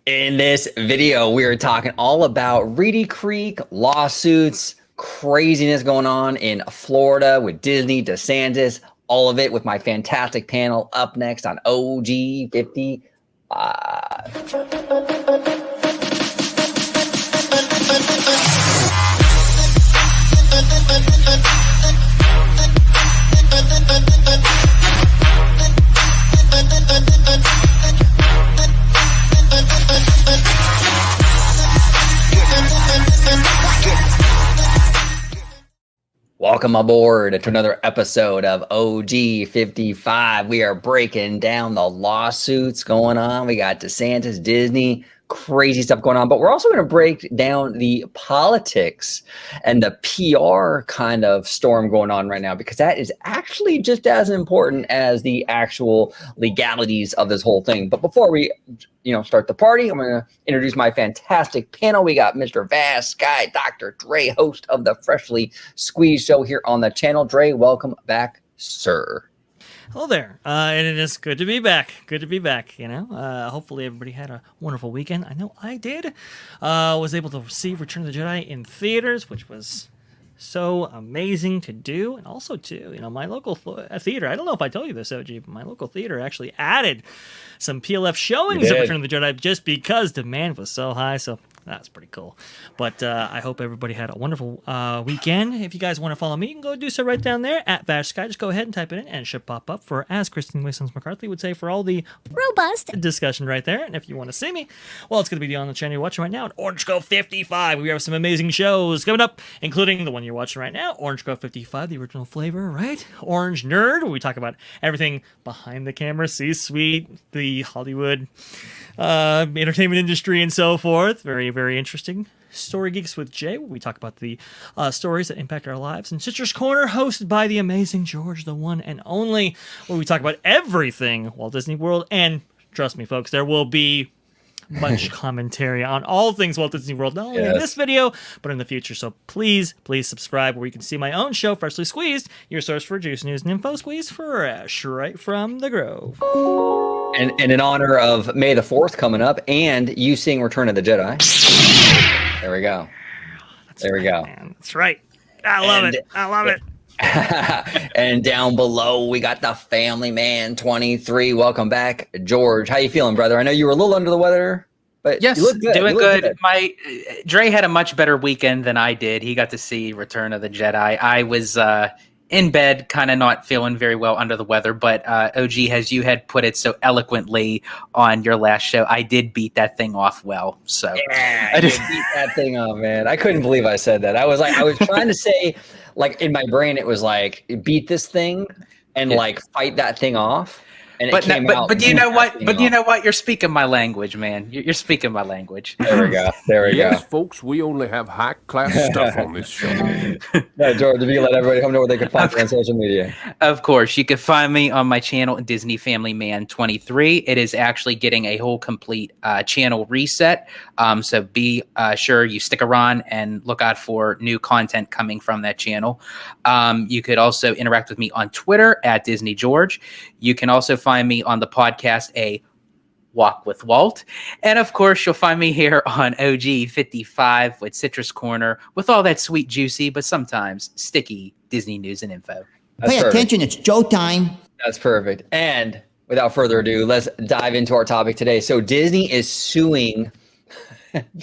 In this video, we are talking all about Reedy Creek lawsuits, craziness going on in Florida with Disney, DeSantis, all of it with my fantastic panel up next on OG55. Welcome aboard to another episode of OG55. We are breaking down the lawsuits going on. We got DeSantis, Disney, crazy stuff going on, but we're also going to break down the politics and the PR kind of storm going on right now, because that is actually just as important as the actual legalities of this whole thing. But before we start the party, I'm going to introduce my fantastic panel. We got Mr. VashSky, Dr. Dre, host of the Freshly Squeezed show here on the channel. Dre, welcome back, sir. Hello there, and it is good to be back. Good to be back, Hopefully everybody had a wonderful weekend. I know I did. Was able to see Return of the Jedi in theaters, which was so amazing to do. And also, too, my local theater, I don't know if I told you this, OG, but my local theater actually added some PLF showings of Return of the Jedi just because demand was so high. So that's pretty cool. But I hope everybody had a wonderful weekend. If you guys want to follow me, you can go do so right down there at VashSky. Just go ahead and type it in, and it should pop up for, as Kristen Wilson-McCarthy would say, for all the robust discussion right there. And if you want to see me, well, it's going to be on the channel you're watching right now at Orange Grove 55. We have some amazing shows coming up, including the one you're watching right now, Orange Grove 55, the original flavor, right? Orange Nerd, where we talk about everything behind the camera, C-suite, the Hollywood entertainment industry, and so forth. Very, very interesting. Story Geeks with Jay, where we talk about the stories that impact our lives. And Citrus Corner, hosted by the amazing George, the one and only, where we talk about everything Walt Disney World. And trust me, folks, there will be much commentary on all things Walt Disney World, not only in this video, but in the future. So please subscribe, where you can see my own show, Freshly Squeezed, your source for juice, news, and info, squeezed fresh right from the Grove. And in honor of May the 4th coming up and you seeing Return of the Jedi. There we go. There we go. Man. That's right. I love it. I love it. And down below, we got the FamilyMan23. Welcome back, George. How you feeling, brother? I know you were a little under the weather, but yes, you look good. Doing good. My Dre had a much better weekend than I did. He got to see Return of the Jedi. I was in bed, kind of not feeling very well, under the weather. But OG, as you had put it so eloquently on your last show, I did beat that thing off well. So yeah, I did beat that thing off, man. I couldn't believe I said that. I was trying to say, like, in my brain, it was like, beat this thing and like fight that thing off. And but you know what? But you know what? You're speaking my language, man. You're speaking my language. There we go. There we go. Yes, folks, we only have high-class stuff on this show. No, George, if you let everybody know where they can find you on social media. Of course, you can find me on my channel, Disney Family Man 23. It is actually getting a whole complete channel reset. So be sure you stick around and look out for new content coming from that channel. You could also interact with me on Twitter at Disney George. You can also find me on the podcast, A Walk with Walt. And of course, you'll find me here on OG55 with Citrus Corner with all that sweet, juicy, but sometimes sticky Disney news and info. Pay attention, it's Joe time. That's perfect. And without further ado, let's dive into our topic today. So Disney is suing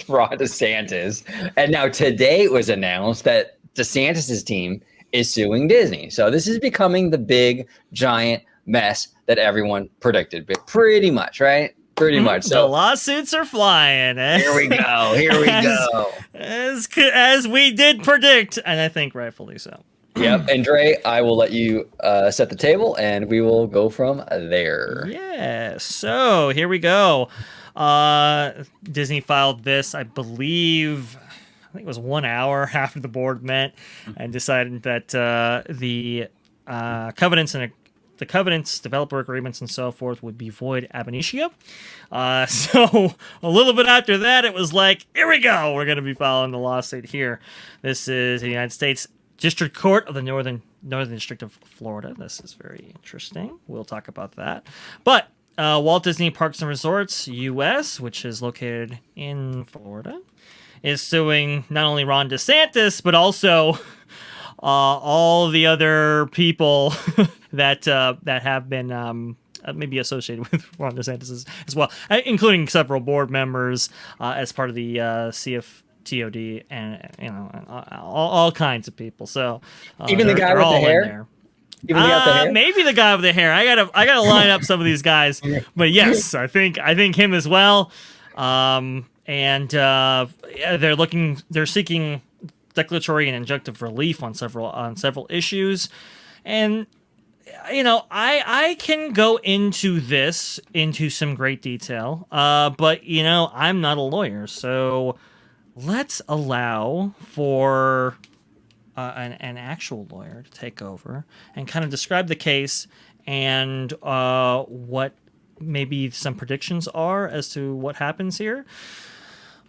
Ron DeSantis. And now today it was announced that DeSantis' team is suing Disney. So this is becoming the big, giant mess that everyone predicted, but pretty much, right? Pretty much. So the lawsuits are flying. Here we go. Here we go. As we did predict, and I think rightfully so. Yep. And Dre, I will let you set the table, and we will go from there. Yeah. So here we go. Disney filed this, I believe it was 1 hour after the board met and decided that the covenants, developer agreements, and so forth would be void ab initio. So a little bit after that, it was like, here we go. We're going to be filing the lawsuit here. This is the United States District Court of the Northern District of Florida. This is very interesting. We'll talk about that. But Walt Disney Parks and Resorts US, which is located in Florida, is suing not only Ron DeSantis but also all the other people that have been maybe associated with Ron DeSantis as well, including several board members as part of the CFTOD, and all kinds of people. So Even the guy with the hair. Even the guy with the hair? Maybe the guy with the hair. I gotta line up some of these guys, but yes, I think him as well. They're seeking declaratory and injunctive relief on several issues, and I can go into some great detail, but I'm not a lawyer, so let's allow for an actual lawyer to take over and kind of describe the case and what maybe some predictions are as to what happens here.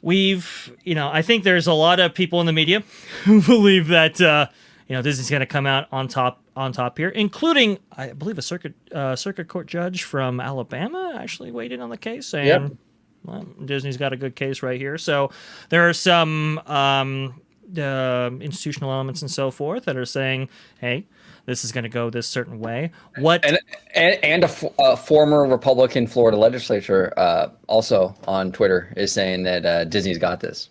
I think there's a lot of people in the media who believe that Disney's going to come out on top here, including, I believe, a circuit court judge from Alabama actually weighed in on the case, and well, Disney's got a good case right here. So there are some institutional elements and so forth that are saying, hey, this is going to go this certain way. And a former Republican Florida legislature also on Twitter is saying that Disney's got this.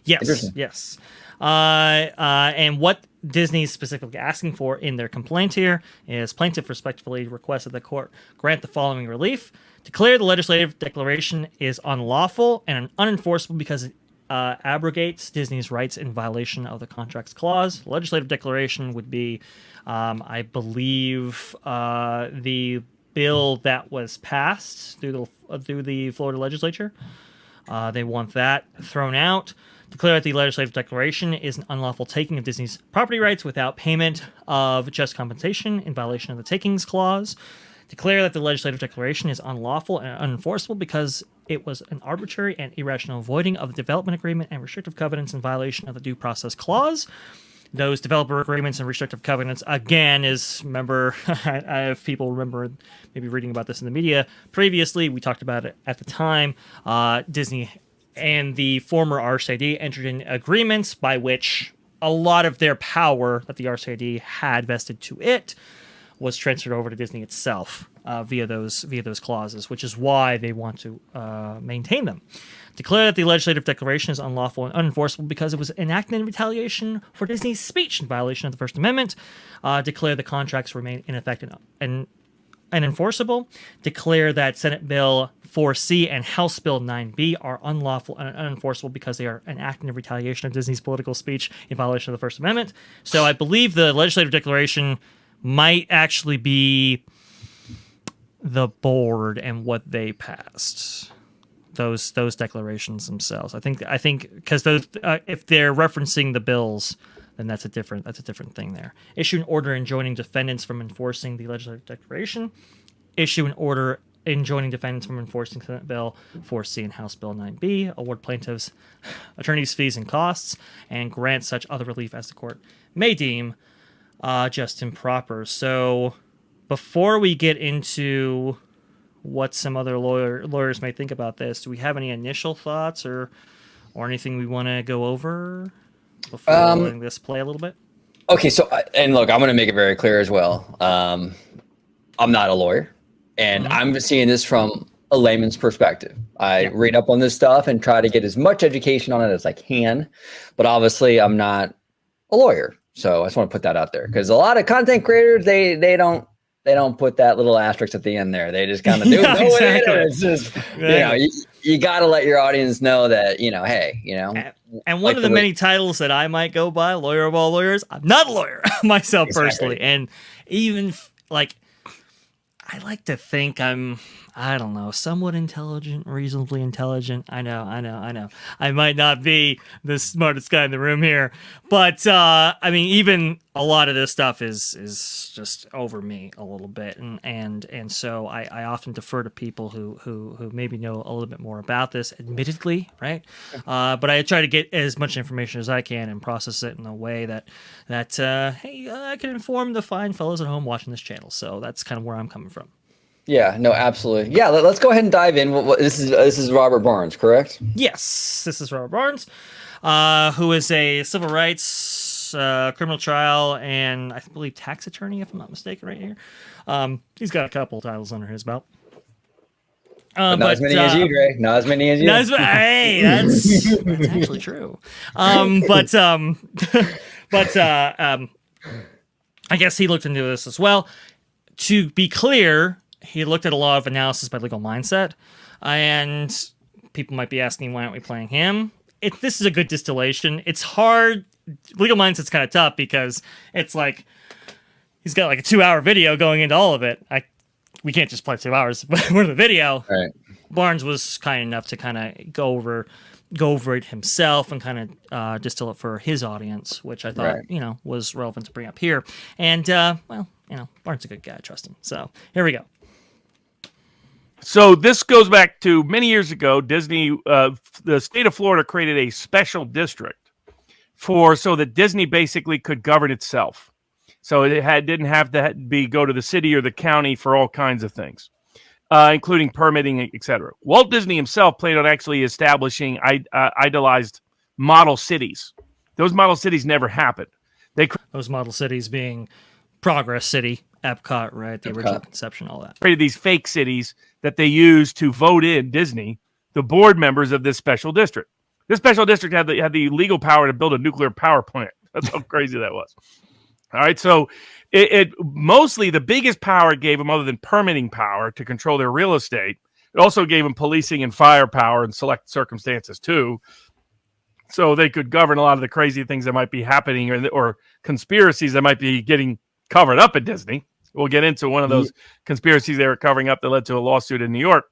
Yes. And what Disney's specifically asking for in their complaint here is plaintiff respectfully requests that the court grant the following relief: declare the legislative declaration is unlawful and unenforceable because it abrogates Disney's rights in violation of the contracts clause. The legislative declaration would be, I believe, the bill that was passed through the Florida legislature. They want that thrown out. Declare that the legislative declaration is an unlawful taking of Disney's property rights without payment of just compensation in violation of the takings clause. Declare that the legislative declaration is unlawful and unenforceable because it was an arbitrary and irrational voiding of the development agreement and restrictive covenants in violation of the due process clause. Those developer agreements and restrictive covenants, again, remember, if people remember maybe reading about this in the media previously, we talked about it at the time. Disney and the former RCID entered in agreements by which a lot of their power that the RCID had vested to it was transferred over to Disney itself via those clauses, which is why they want to maintain them. Declare that the legislative declaration is unlawful and unenforceable because it was enacted in retaliation for Disney's speech in violation of the First Amendment. Declare the contracts remain in effect and enforceable. Declare that Senate Bill 4C and House Bill 9B are unlawful and unenforceable because they are enacted in retaliation of Disney's political speech in violation of the First Amendment. So I believe the legislative declaration might actually be the board and what they passed. Those declarations themselves. I think because those if they're referencing the bills, then that's a different thing there. Issue an order enjoining defendants from enforcing the legislative declaration. Issue an order enjoining defendants from enforcing Senate Bill 4C and House Bill 9B. Award plaintiffs attorneys' fees and costs, and grant such other relief as the court may deem just and proper. So before we get into what some other lawyers may think about this, do we have any initial thoughts or anything we want to go over before letting this play a little bit? Okay, so and look, I'm going to make it very clear as well. I'm not a lawyer, and I'm seeing this from a layman's perspective. I read up on this stuff and try to get as much education on it as I can, but obviously I'm not a lawyer. So I just want to put that out there because a lot of content creators, they don't put that little asterisk at the end there. They just kind of do it. Exactly. It's just, you got to let your audience know that, hey, And one of the many titles that I might go by, lawyer of all lawyers, I'm not a lawyer myself personally. And even I like to think I'm, I don't know, somewhat intelligent, reasonably intelligent. I know. I might not be the smartest guy in the room here, but even a lot of this stuff is just over me a little bit, and so I often defer to people who maybe know a little bit more about this, admittedly, right? But I try to get as much information as I can and process it in a way that I can inform the fine fellows at home watching this channel. So that's kind of where I'm coming from. Yeah, no, absolutely. Yeah, let's go ahead and dive in. This is Robert Barnes, correct? Yes, this is Robert Barnes, who is a civil rights, criminal trial, and I believe tax attorney, if I'm not mistaken, right here. He's got a couple titles under his belt. But not as many as you, Greg. Not as many as you. Hey, that's actually true. But I guess he looked into this as well. To be clear, he looked at a lot of analysis by Legal Mindset, and people might be asking, why aren't we playing him? This is a good distillation. It's hard. Legal Mindset's kind of tough because it's like he's got like a 2-hour video going into all of it. We can't just play 2 hours worth of video. Right. Barnes was kind enough to kind of go over it himself and kind of distill it for his audience, which I thought, was relevant to bring up here. And, Barnes is a good guy. I trust him. So here we go. So this goes back to many years ago. Disney, the state of Florida created a special district so that Disney basically could govern itself. So it didn't have to go to the city or the county for all kinds of things, including permitting, etc. Walt Disney himself planned on actually establishing idolized model cities. Those model cities never happened. Those model cities being Progress City, Epcot, right? The original conception, all that. Created these fake cities that they used to vote in Disney, the board members of this special district. This special district had the legal power to build a nuclear power plant. That's how crazy that was. All right, so it mostly the biggest power it gave them, other than permitting power to control their real estate, it also gave them policing and firepower in select circumstances too. So they could govern a lot of the crazy things that might be happening or conspiracies that might be getting covered up at Disney. We'll get into one of those conspiracies they were covering up that led to a lawsuit in New York.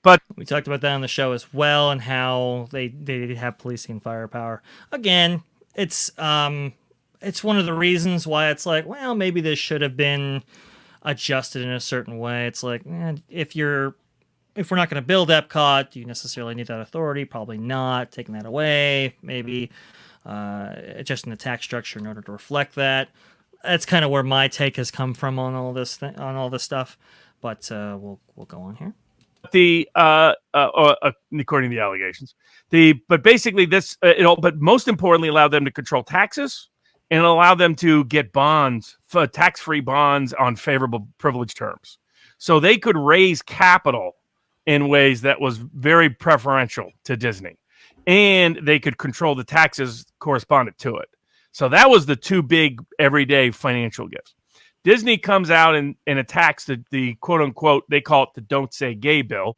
But we talked about that on the show as well, and how they have policing and firepower. Again, it's one of the reasons why it's like, well, maybe this should have been adjusted in a certain way. It's like, if we're not going to build Epcot, do you necessarily need that authority? Probably not. Taking that away, maybe adjusting the tax structure in order to reflect that. That's kind of where my take has come from on all this stuff. But we'll go on here. According to the allegations, but basically this, but most importantly, allowed them to control taxes. And allow them to get bonds, tax-free bonds on favorable privilege terms. So they could raise capital in ways that was very preferential to Disney. And they could control the taxes correspondent to it. So that was the two big everyday financial gifts. Disney comes out and attacks the quote-unquote, they call it the Don't Say Gay bill.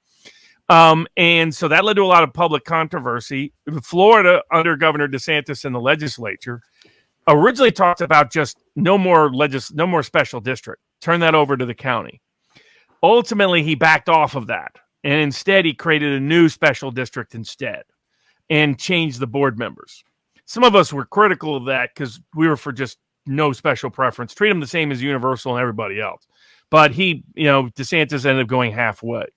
And so that led to a lot of public controversy. Florida, under Governor DeSantis and the legislature, originally talked about just no more special district. Turn that over to the county. Ultimately, he backed off of that, and instead he created a new special district instead, and changed the board members. Some of us were critical of that because we were for just no special preference, treat them the same as Universal and everybody else. But DeSantis ended up going halfway.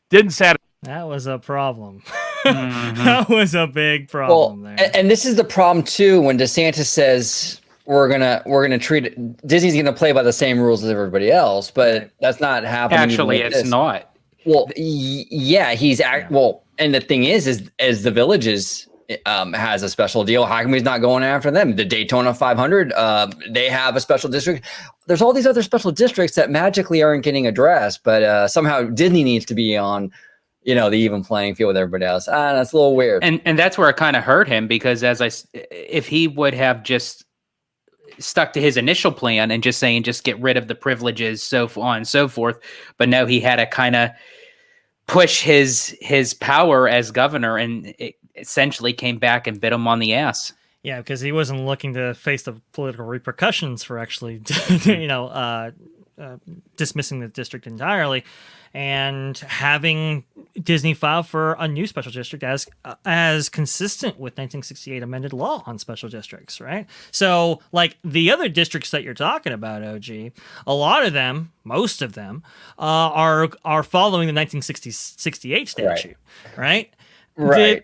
Didn't satisfy. That was a problem. That was a big problem there. And this is the problem too when DeSantis says we're gonna treat it, Disney's gonna play by the same rules as everybody else, but that's not happening. Actually, it's not. Well, yeah, well, and the thing is as the Villages has a special deal. How come he's not going after them? The Daytona 500, they have a special district. There's all these other special districts that magically aren't getting addressed, but somehow Disney needs to be on the even playing field with everybody else. That's a little weird. And that's where it kind of hurt him because if he would have just stuck to his initial plan and just get rid of the privileges, so on and so forth. But no, he had to kind of push his power as governor, and it essentially came back and bit him on the ass. Yeah, because he wasn't looking to face the political repercussions for actually, dismissing the district entirely, and having Disney file for a new special district as consistent with 1968 amended law on special districts, right? So, like the other districts that you're talking about, OG, a lot of them, most of them, are following the 1968 statute, right? Right.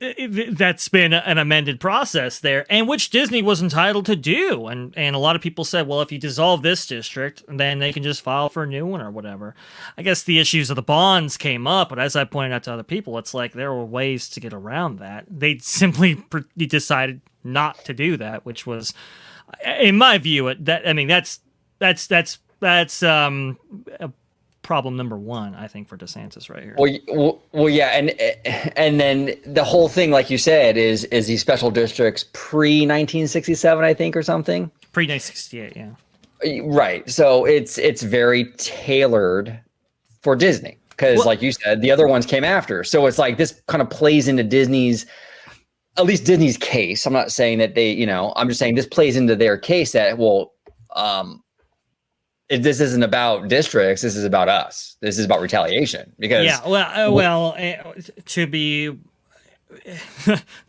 That's been an amended process there, and which Disney was entitled to do. And a lot of people said, well, if you dissolve this district, then they can just file for a new one or whatever. I guess the issues of the bonds came up, but as I pointed out to other people, it's like there were ways to get around that. They simply decided not to do that, which was, in my view, that's problem number one, I think, for DeSantis right here. Well, yeah, and then the whole thing, like you said, is these special districts pre 1967, I think, or something. Pre 1968, yeah. Right. So it's very tailored for Disney because, like you said, the other ones came after. So it's like this kind of plays into at least Disney's case. I'm not saying that they, I'm just saying this plays into their case that, well, this isn't about districts. This is about us. This is about retaliation. Because to be the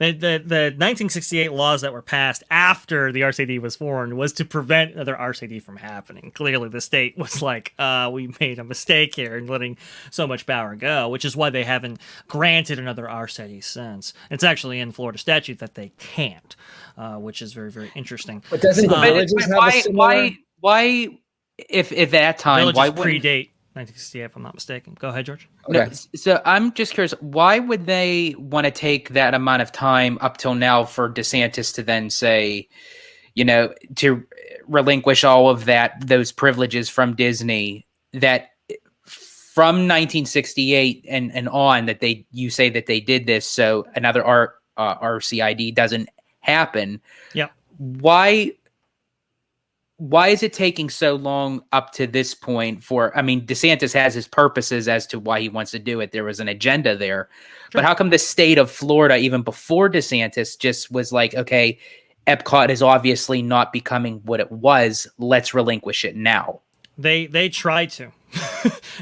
1968 laws that were passed after the RCD was formed was to prevent another RCD from happening. Clearly, the state was like, we made a mistake here in letting so much power go, which is why they haven't granted another RCD since. It's actually in Florida statute that they can't, which is very, very interesting. But doesn't the villages have a similar... Why? If at that time, why predate 1968, if I'm not mistaken. Go ahead, George. Okay. No, so I'm just curious, why would they want to take that amount of time up till now for DeSantis to then say, to relinquish all of those privileges from Disney that from 1968 and on that you say that they did this so another RCID doesn't happen. Yeah. Why is it taking so long up to this point DeSantis has his purposes as to why he wants to do it. There was an agenda there, but how come the state of Florida, even before DeSantis, just was like, okay, Epcot is obviously not becoming what it was. Let's relinquish it now. They tried to.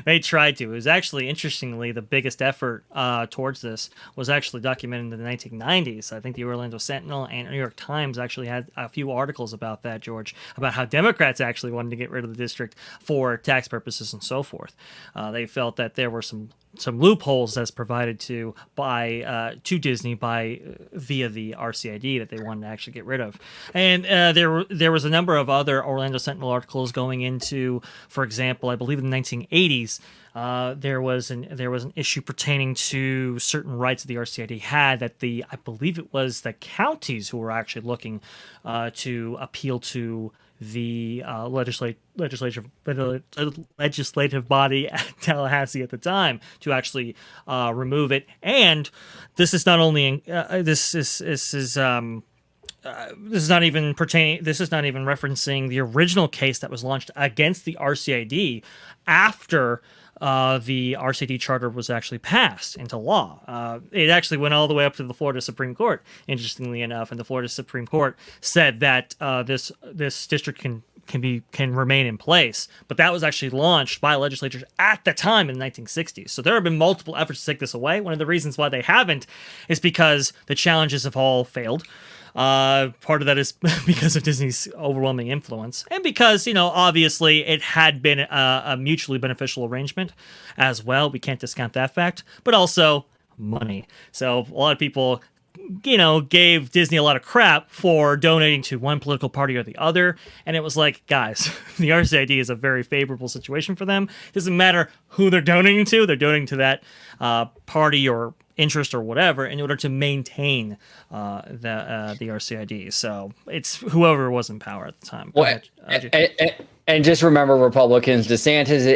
They tried to. It was actually, interestingly, the biggest effort towards this was actually documented in the 1990s. I think the Orlando Sentinel and New York Times actually had a few articles about that, George, about how Democrats actually wanted to get rid of the district for tax purposes and so forth. They felt that there were some loopholes that's provided to Disney via the RCID that they wanted to actually get rid of. And there was a number of other Orlando Sentinel articles going into, for example, I believe in the 1980s, there was an issue pertaining to certain rights that the RCID had that I believe it was the counties who were actually looking to appeal to the legislative body at Tallahassee at the time to actually remove it. And this is not only this is not even referencing the original case that was launched against the RCID after the RCD charter was actually passed into law. It actually went all the way up to the Florida Supreme Court, interestingly enough, and the Florida Supreme Court said that this district can remain in place. But that was actually launched by legislatures at the time in the 1960s. So there have been multiple efforts to take this away. One of the reasons why they haven't is because the challenges have all failed. Part of that is because of Disney's overwhelming influence, and because, obviously it had been a mutually beneficial arrangement as well. We can't discount that fact, but also money. So a lot of people, gave Disney a lot of crap for donating to one political party or the other. And it was like, guys, the RCID is a very favorable situation for them. It doesn't matter who they're donating to. They're donating to that party or interest or whatever in order to maintain the RCID. So it's whoever was in power at the time. Well, and just remember, Republicans, DeSantis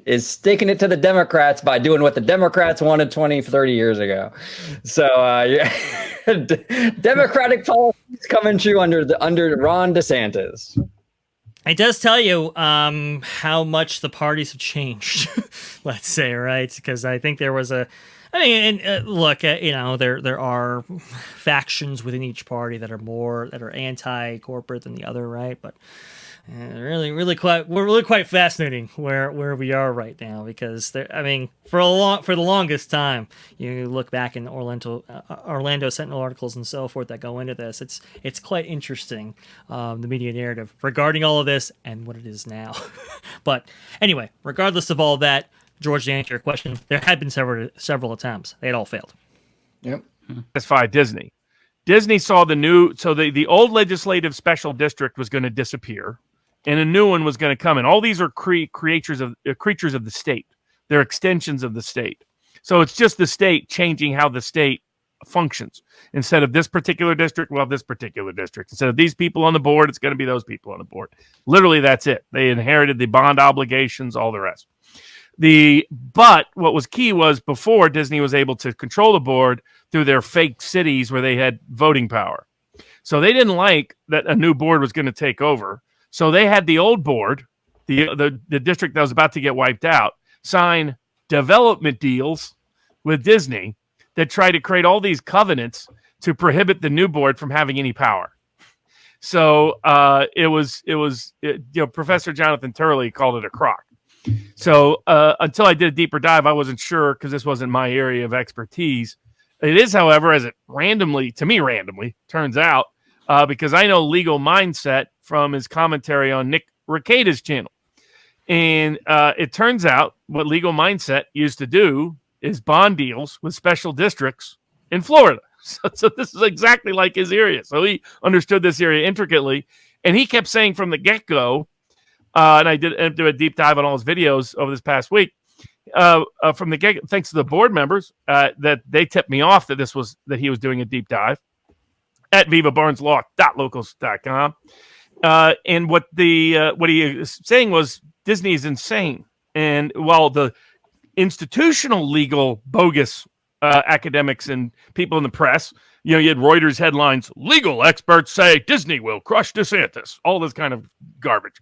is sticking it to the Democrats by doing what the Democrats wanted 20, 30 years ago. So Democratic policies coming true under Ron DeSantis. It does tell you how much the parties have changed, let's say, right? Because I think there was there are factions within each party that are anti-corporate than the other, right? But we're really quite fascinating where we are right now, because for the longest time, you look back in Orlando Sentinel articles and so forth that go into this. It's quite interesting, the media narrative regarding all of this and what it is now. But anyway, regardless of all that, George, to answer your question, there had been several attempts. They had all failed. Yep. Satisfy Disney. Disney saw the old legislative special district was going to disappear, and a new one was going to come in. All these are creatures of the state. They're extensions of the state. So it's just the state changing how the state functions. Instead of this particular district, we'll have this particular district. Instead of these people on the board, it's going to be those people on the board. Literally, that's it. They inherited the bond obligations, all the rest. But what was key was before Disney was able to control the board through their fake cities where they had voting power. So they didn't like that a new board was going to take over. So they had the old board, the district that was about to get wiped out, sign development deals with Disney that tried to create all these covenants to prohibit the new board from having any power. So Professor Jonathan Turley called it a crock. So until I did a deeper dive, I wasn't sure because this wasn't my area of expertise. It is, however, as it randomly turns out, because I know Legal Mindset from his commentary on Nick Rekieta's channel. And it turns out what Legal Mindset used to do is bond deals with special districts in Florida. So this is exactly like his area. So he understood this area intricately. And he kept saying from the get-go, and I did do a deep dive on all his videos over this past week, from the get, thanks to the board members, that they tipped me off that he was doing a deep dive at vivabarneslaw.locals.com. And what he was saying was Disney is insane. And while the institutional legal bogus academics and people in the press, you had Reuters headlines, legal experts say Disney will crush DeSantis, all this kind of garbage.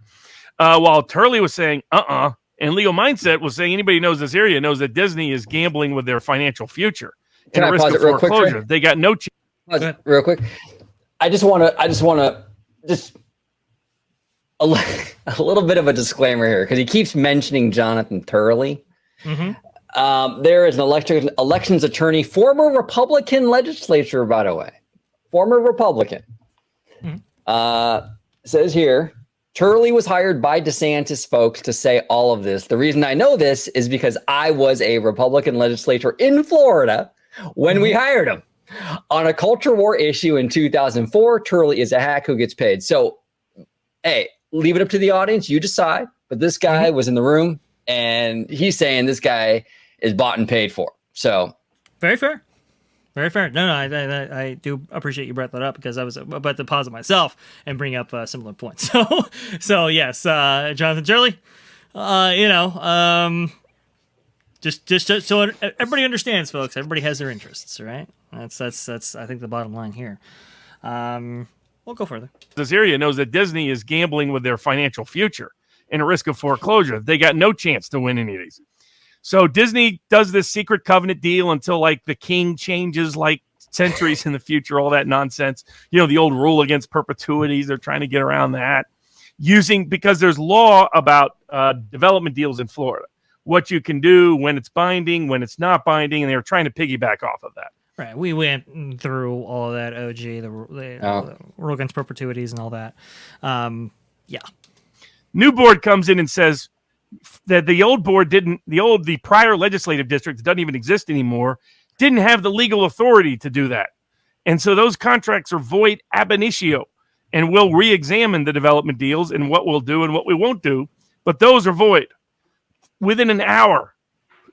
While Turley was saying, and Legal Mindset was saying anybody who knows this area knows that Disney is gambling with their financial future. Can I risk pause of it real foreclosure. quick? They got no chance. Real quick. I just want to a little bit of a disclaimer here because he keeps mentioning Jonathan Turley. Mm-hmm. There is an elections attorney, former Republican legislature, by the way, former Republican. Mm-hmm. Says here, Turley was hired by DeSantis folks to say all of this. The reason I know this is because I was a Republican legislator in Florida when we hired him on a culture war issue in 2004. Turley is a hack who gets paid. So, hey, leave it up to the audience. You decide. But this guy was in the room, and he's saying this guy is bought and paid for. So, very fair. Very fair. No, I do appreciate you brought that up because I was about to pause it myself and bring up similar points. So yes, Jonathan Turley, just so everybody understands, folks. Everybody has their interests, right? That's I think the bottom line here. We'll go further. This area knows that Disney is gambling with their financial future and a risk of foreclosure. They got no chance to win any of these. So Disney does this secret covenant deal until like the king changes like centuries in the future, all that nonsense. The old rule against perpetuities. They're trying to get around that because there's law about development deals in Florida, what you can do when it's binding, when it's not binding. And they were trying to piggyback off of that. Right. We went through all of that, OG, the rule against perpetuities and all that. Yeah. New board comes in and says, that the old board the prior legislative district that doesn't even exist anymore didn't have the legal authority to do that. And so those contracts are void ab initio, and we'll re-examine the development deals and what we'll do and what we won't do. But those are void. Within an hour,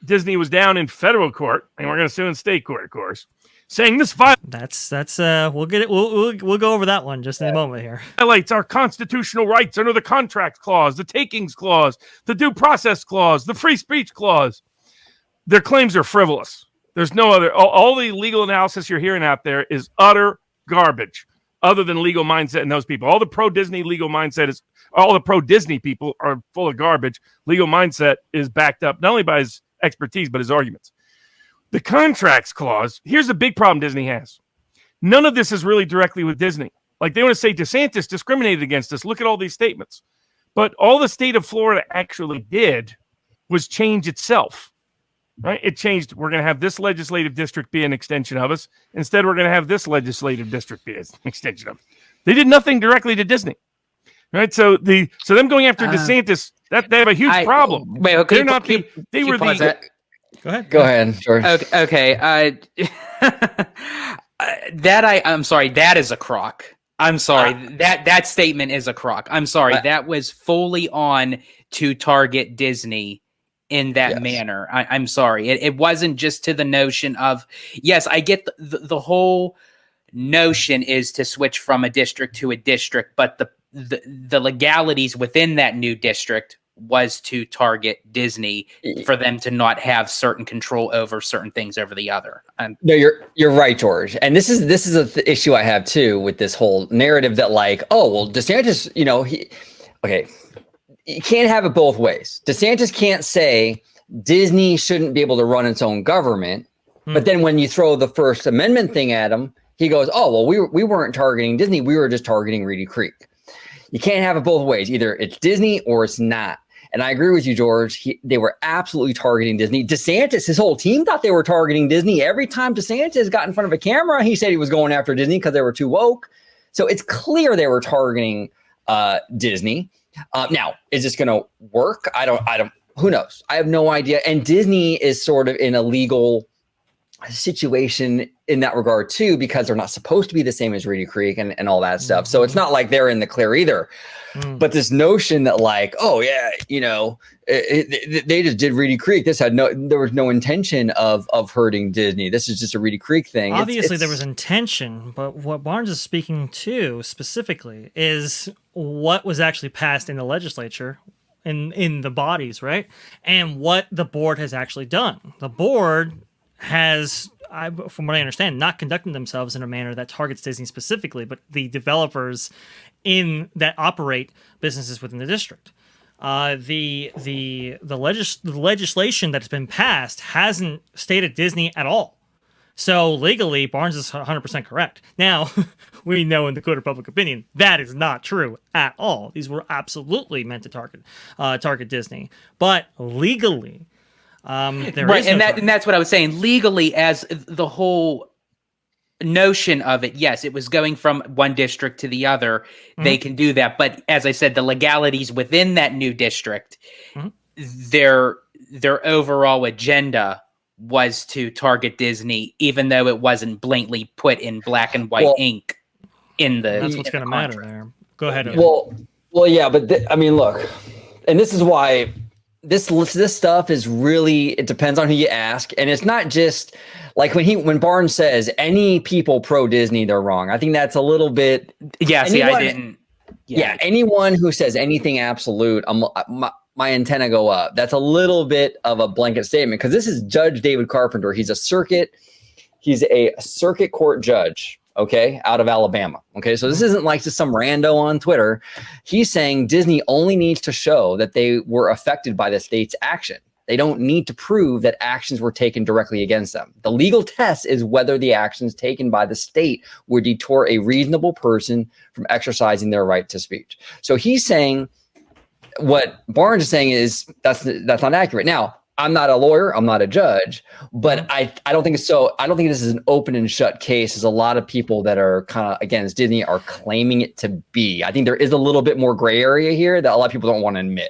Disney was down in federal court, and we're going to sue in state court, of course, saying this that's we'll get it. We'll go over that one just in a moment here. Violates our constitutional rights under the contract clause, the takings clause, the due process clause, the free speech clause. Their claims are frivolous. There's no other. All the legal analysis you're hearing out there is utter garbage. Other than Legal Mindset and those people, all the pro-Disney Legal Mindset all the pro-Disney people are full of garbage. Legal Mindset is backed up not only by his expertise but his arguments. The contracts clause, here's the big problem Disney has. None of this is really directly with Disney. Like they want to say DeSantis discriminated against us. Look at all these statements. But all the state of Florida actually did was change itself. Right? It changed. We're going to have this legislative district be an extension of us. Instead, we're going to have this legislative district be an extension of us. They did nothing directly to Disney. Right? So them going after DeSantis That they have a huge problem. Wait, okay, They're not the. They were pause the. that? Go ahead, George. Okay. I'm sorry. That is a crock. I'm sorry. That statement is a crock. I'm sorry. That was fully on to target Disney in that manner. I'm sorry. It wasn't just to the notion of, yes, I get the whole notion is to switch from a district to a district, but the legalities within that new district was to target Disney for them to not have certain control over certain things over the other. No, you're right, George. And this is an issue I have too with this whole narrative that like, oh well, DeSantis, you can't have it both ways. DeSantis can't say Disney shouldn't be able to run its own government, but then when you throw the First Amendment thing at him, he goes, oh well, we weren't targeting Disney, we were just targeting Reedy Creek. You can't have it both ways. Either it's Disney or it's not. And I agree with you, George. They were absolutely targeting Disney. DeSantis, his whole team thought they were targeting Disney. Every time DeSantis got in front of a camera, he said he was going after Disney because they were too woke. So it's clear they were targeting Disney. Now, is this going to work? I don't, who knows? I have no idea. And Disney is sort of in a legal situation in that regard too, because they're not supposed to be the same as Reedy Creek and all that stuff. So it's not like they're in the clear either. But this notion that like, oh yeah, they just did Reedy Creek. There was no intention of hurting Disney. This is just a Reedy Creek thing. Obviously there was intention, but what Barnes is speaking to specifically is what was actually passed in the legislature in the bodies, right? And what the board has actually done. The board has, from what I understand, not conducting themselves in a manner that targets Disney specifically, but the developers that operate businesses within the district. The legislation that's been passed hasn't stated Disney at all. So legally, Barnes is 100% correct. Now, we know in the code of public opinion that is not true at all. These were absolutely meant to target Disney, but legally. And that's what I was saying. Legally, as the whole notion of it, yes, it was going from one district to the other. They can do that, but as I said, the legalities within that new district, their overall agenda was to target Disney, even though it wasn't blatantly put in black and white ink. That's what's going to matter there. Go ahead. Well, yeah, but look, and this is why. This stuff is really, it depends on who you ask. And it's not just like when Barnes says any people pro Disney, they're wrong. I think that's a little bit. Yeah. See, I didn't. Yeah. Anyone who says anything absolute, my antenna go up. That's a little bit of a blanket statement because this is Judge David Carpenter. He's a circuit court judge. Okay, out of Alabama. Okay, so this isn't like just some rando on Twitter. He's saying Disney only needs to show that they were affected by the state's action. They don't need to prove that actions were taken directly against them. The legal test is whether the actions taken by the state would deter a reasonable person from exercising their right to speech. So he's saying what Barnes is saying is that's not accurate. Now, I'm not a lawyer. I'm not a judge, but I don't think it's so. I don't think this is an open and shut case as a lot of people that are kind of against Disney are claiming it to be. I think there is a little bit more gray area here that a lot of people don't want to admit.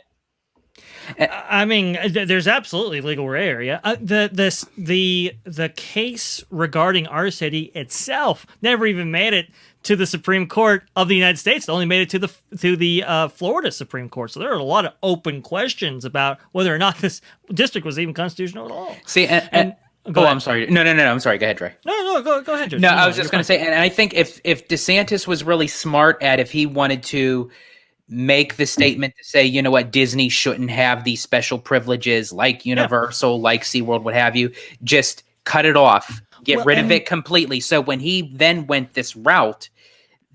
There's absolutely legal gray area. The case regarding our city itself never even made it to the Supreme Court of the United States. It only made it to the Florida Supreme Court. So there are a lot of open questions about whether or not this district was even constitutional at all. See, I'm sorry. No. I'm sorry. Go ahead, Dre. No. Go ahead, Dre. No, I was just going to say, and I think if DeSantis was really smart if he wanted to make the statement to say, you know what, Disney shouldn't have these special privileges like Universal, like SeaWorld, what have you, just cut it off, get rid of it completely. So when he then went this route,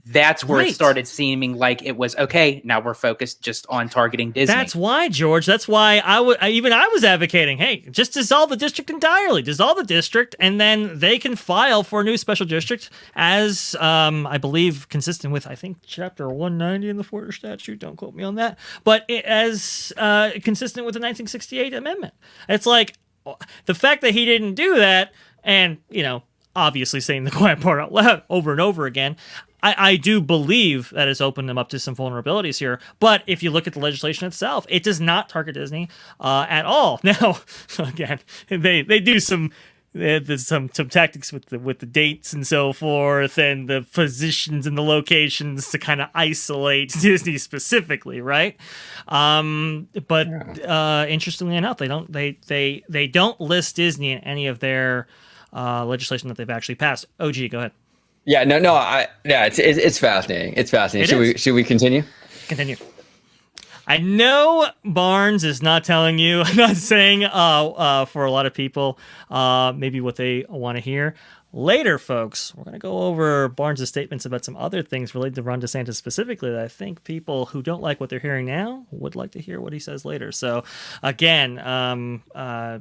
that's where it started seeming like it was okay. Now we're focused just on targeting Disney. That's why, George. That's why I was advocating, hey, just dissolve the district entirely. Dissolve the district, and then they can file for a new special district as, I believe, consistent with, I think, Chapter 190 in the Florida statute. Don't quote me on that. But as consistent with the 1968 amendment. It's like the fact that he didn't do that, and, obviously saying the quiet part out loud over and over again. I do believe that it's opened them up to some vulnerabilities here. But if you look at the legislation itself, it does not target Disney at all. Now, again, they do some. There's some tactics with the dates and so forth, and the positions and the locations to kind of isolate Disney specifically, right? But interestingly enough, they don't list Disney in any of their legislation that they've actually passed. OG, go ahead. Yeah, it's fascinating. It's fascinating. Should we continue? Continue. I know Barnes is not telling you, I'm not saying for a lot of people, maybe what they want to hear. Later, folks, we're going to go over Barnes' statements about some other things related to Ron DeSantis specifically that I think people who don't like what they're hearing now would like to hear what he says later. So, again, I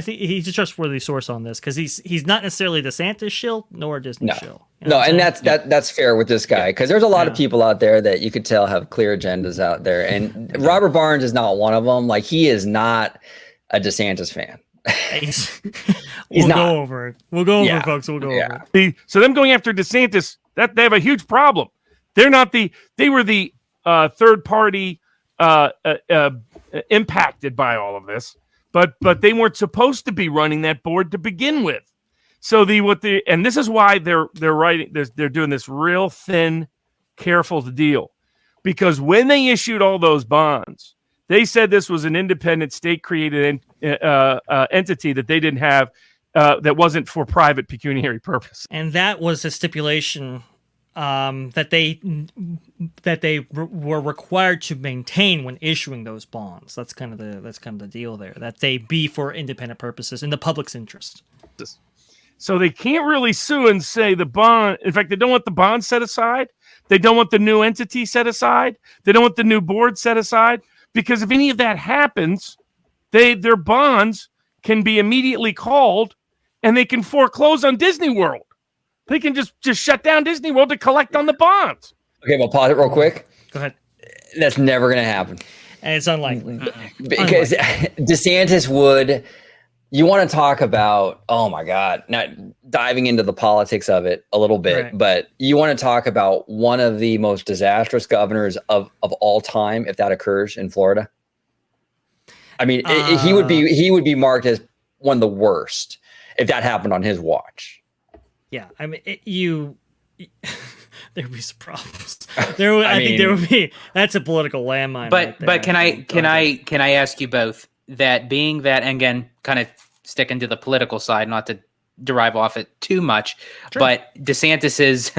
think he's a trustworthy source on this because he's not necessarily DeSantis shill nor Disney shill. You know and that's fair with this guy because there's a lot of people out there that you could tell have clear agendas out there, and Robert Barnes is not one of them. Like, he is not a DeSantis fan. We'll go over it. We'll go over it, folks. We'll go over it. So them going after DeSantis, that they have a huge problem. They're not they were the third party impacted by all of this. But they weren't supposed to be running that board to begin with. So and this is why they're writing they're doing this real thin, careful deal, because when they issued all those bonds, they said this was an independent state-created entity that they didn't have, that wasn't for private pecuniary purpose. And that was a stipulation that they were required to maintain when issuing those bonds. That's kind of the deal there. That they be for independent purposes in the public's interest. So they can't really sue and say the bond. In fact, they don't want the bond set aside. They don't want the new entity set aside. They don't want the new board set aside, because if any of that happens, their bonds can be immediately called, and they can foreclose on Disney World. They can just shut down Disney World to collect on the bonds. Okay, well, pause it real quick. Go ahead. That's never going to happen. And it's unlikely. Because DeSantis would... You want to talk about, oh my God, not diving into the politics of it a little bit, right, but you want to talk about one of the most disastrous governors of all time if that occurs in Florida. I mean, he would be marked as one of the worst if that happened on his watch. Yeah, I mean, there would be some problems. I think there would be. That's a political landmine. But can I ask you both that, being that, and again, kind of sticking to the political side, not to derive off it too much, sure, but DeSantis's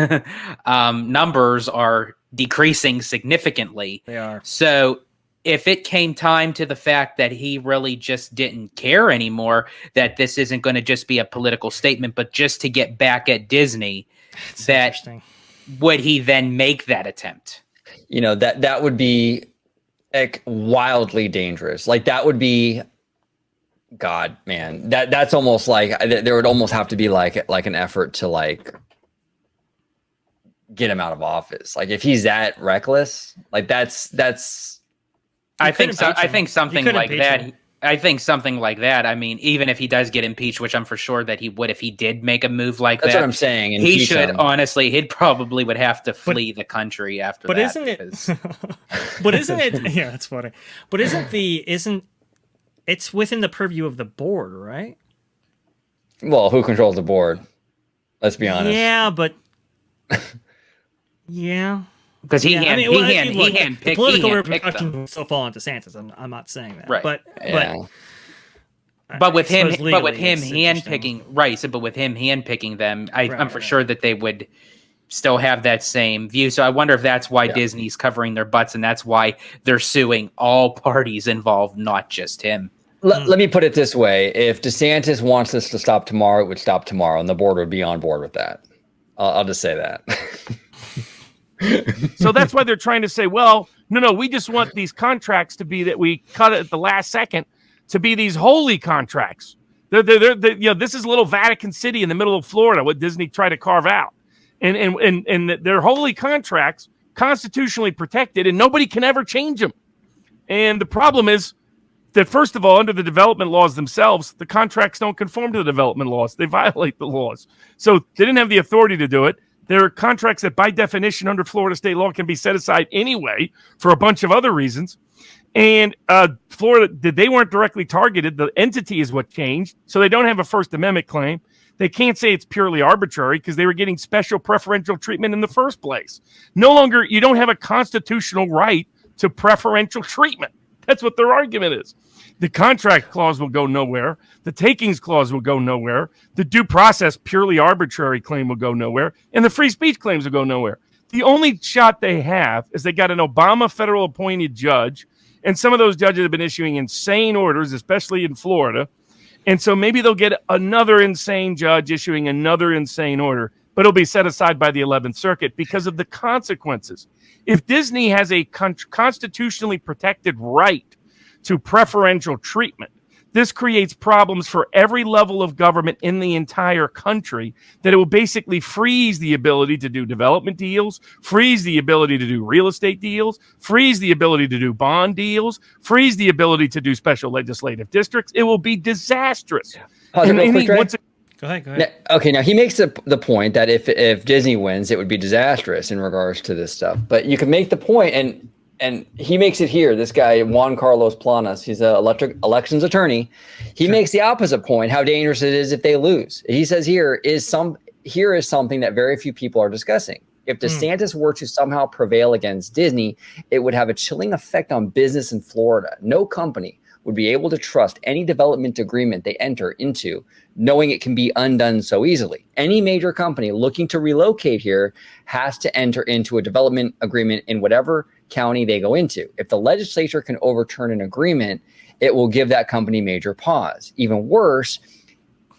numbers are decreasing significantly. They are. So if it came time to the fact that he really just didn't care anymore, that this isn't going to just be a political statement, but just to get back at Disney, that's would he then make that attempt? You know, that would be like wildly dangerous. Like, that would be, God, man, that's almost like there would almost have to be like an effort to like get him out of office. Like, if he's that reckless, like that's. I think something like that. I think something like that. I mean, even if he does get impeached, which I'm for sure that he would, if he did make a move like that's that. That's what I'm saying. He should honestly. He'd probably would have to flee the country after that. But isn't it? Yeah, that's funny. But isn't it's within the purview of the board, right? Well, who controls the board? Let's be honest. Yeah, but yeah. Because he handpicked the political repercussions still fall on DeSantis. I'm not saying that, right? But with him handpicking, right? So, but with him handpicking them, I'm for sure that they would still have that same view. So I wonder if that's why Disney's covering their butts, and that's why they're suing all parties involved, not just him. Let me put it this way: if DeSantis wants this to stop tomorrow, it would stop tomorrow, and the board would be on board with that. I'll just say that. So that's why they're trying to say, well, no, we just want these contracts to be that we cut it at the last second to be these holy contracts. They're this is little Vatican City in the middle of Florida, what Disney tried to carve out. And they're holy contracts, constitutionally protected, and nobody can ever change them. And the problem is that first of all, under the development laws themselves, the contracts don't conform to the development laws. They violate the laws. So they didn't have the authority to do it. There are contracts that by definition under Florida state law can be set aside anyway for a bunch of other reasons. And Florida, they weren't directly targeted. The entity is what changed. So they don't have a First Amendment claim. They can't say it's purely arbitrary because they were getting special preferential treatment in the first place. No longer, you don't have a constitutional right to preferential treatment. That's what their argument is. The contract clause will go nowhere. The takings clause will go nowhere. The due process purely arbitrary claim will go nowhere. And the free speech claims will go nowhere. The only shot they have is they got an Obama federal appointed judge. And some of those judges have been issuing insane orders, especially in Florida. And so maybe they'll get another insane judge issuing another insane order, but it'll be set aside by the 11th Circuit because of the consequences. If Disney has a constitutionally protected right to preferential treatment, this creates problems for every level of government in the entire country, that it will basically freeze the ability to do development deals, freeze the ability to do real estate deals, freeze the ability to do bond deals, freeze the ability to do special legislative districts. It will be disastrous. Go ahead. Okay, now he makes the point that if Disney wins, it would be disastrous in regards to this stuff. But you can make the point, and he makes it here. This guy, Juan Carlos Planas, he's an elections attorney. He makes the opposite point, how dangerous it is if they lose. He says here is something that very few people are discussing. If DeSantis were to somehow prevail against Disney, it would have a chilling effect on business in Florida. No company would be able to trust any development agreement they enter into, knowing it can be undone so easily. Any major company looking to relocate here has to enter into a development agreement in whatever county they go into. If the legislature can overturn an agreement, it will give that company major pause. Even worse,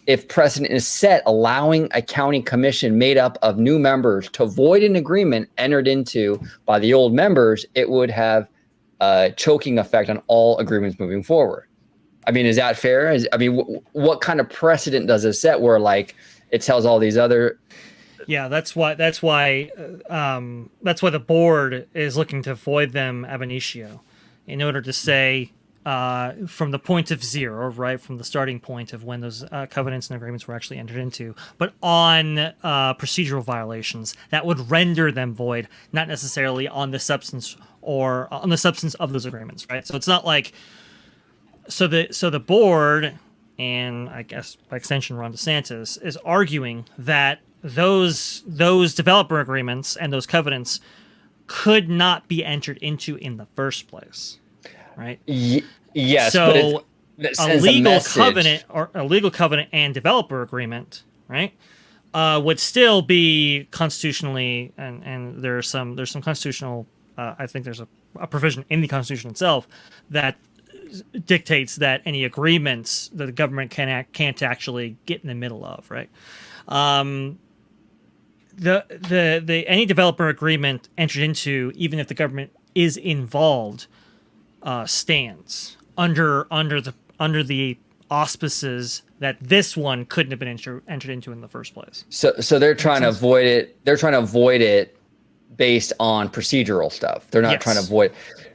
if precedent is set allowing a county commission made up of new members to void an agreement entered into by the old members, it would have a choking effect on all agreements moving forward. I mean, is that fair? What kind of precedent does it set where like it tells all these other? Yeah, that's why the board is looking to void them ab initio, in order to say from the point of zero, right, from the starting point of when those covenants and agreements were actually entered into, but on procedural violations that would render them void, not necessarily on the substance or on the substance of those agreements, right? So it's not like so the board, and I guess by extension Ron DeSantis, is arguing that those developer agreements and those covenants could not be entered into in the first place, right? Yes. So but a legal covenant and developer agreement, right, would still be constitutionally, and there's some constitutional. I think there's a provision in the Constitution itself that dictates that any agreements that the government can't actually get in the middle of, right? Any developer agreement entered into, even if the government is involved, stands under the auspices that this one couldn't have been entered into in the first place. So they're trying to avoid it. They're trying to avoid it based on procedural stuff. They're not trying to avoid.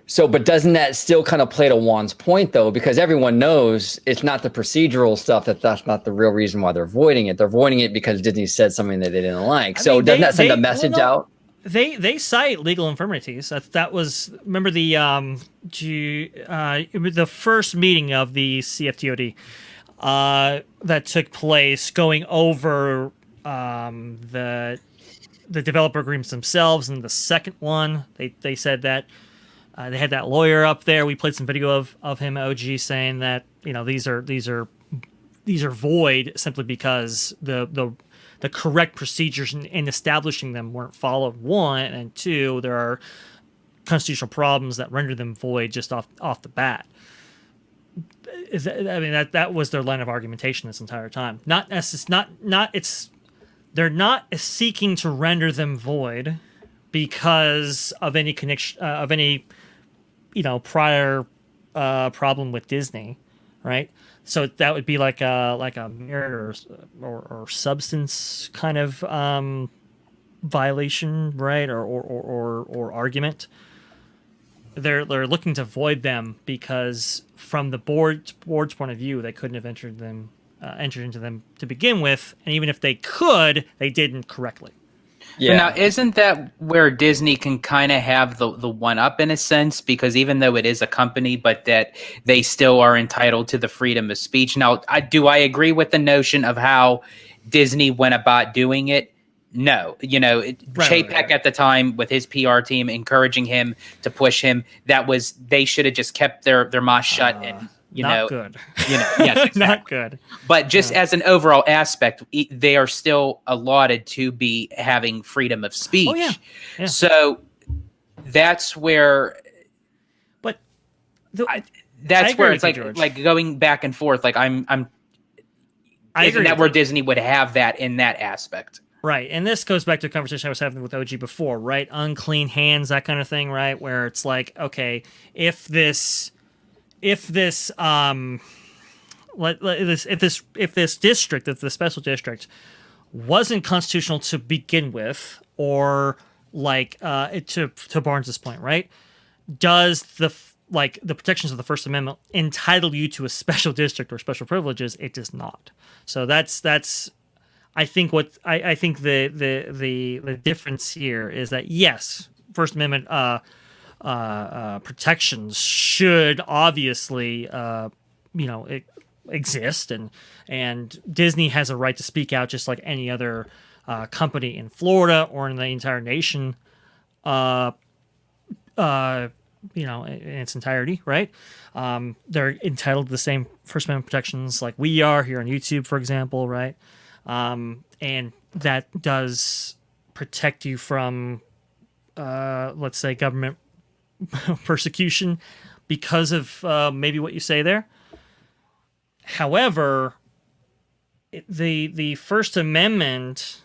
So, but doesn't that still kind of play to Juan's point though? Because everyone knows it's not the procedural stuff that's not the real reason why they're avoiding it. They're avoiding it because Disney said something that they didn't like. Doesn't that send a message out? They cite legal infirmities. That was, remember the first meeting of the CFTOD that took place, going over the developer agreements themselves. And the second one, they said that they had that lawyer up there. We played some video of him, OG, saying that these are void simply because the correct procedures in establishing them weren't followed, one, and two, there are constitutional problems that render them void just off the bat. That was their line of argumentation this entire time. They're not seeking to render them void because of any connection of any prior problem with Disney, right? So that would be like a merit or substance kind of violation, right? Or argument. they're looking to void them because from the board's point of view, they couldn't have entered into them to begin with, and even if they could, they didn't correctly. But now, isn't that where Disney can kind of have the one up in a sense? Because even though it is a company, but that they still are entitled to the freedom of speech. Now, I agree with the notion of how Disney went about doing it? No. Chapek at the time with his PR team encouraging him to push him, they should have just kept their mouth shut and not good. Yes, exactly. Not good. But just as an overall aspect, they are still allotted to be having freedom of speech. Oh, yeah. Yeah. So that's where. But that's where it's George. like going back and forth. Like isn't that where Disney would have that in that aspect? Right, and this goes back to a conversation I was having with OG before, right? Unclean hands, that kind of thing, right? Where it's like, okay, if this district, if the special district wasn't constitutional to begin with, or like to Barnes's point, right? Does the protections of the First Amendment entitle you to a special district or special privileges? It does not. So that's I think I think the difference here is that yes, First Amendment protections should obviously exist, and Disney has a right to speak out just like any other company in Florida or in the entire nation, in its entirety, right? They're entitled to the same First Amendment protections like we are here on YouTube, for example, right? And that does protect you from, let's say, government persecution because of maybe what you say there. However, the First Amendment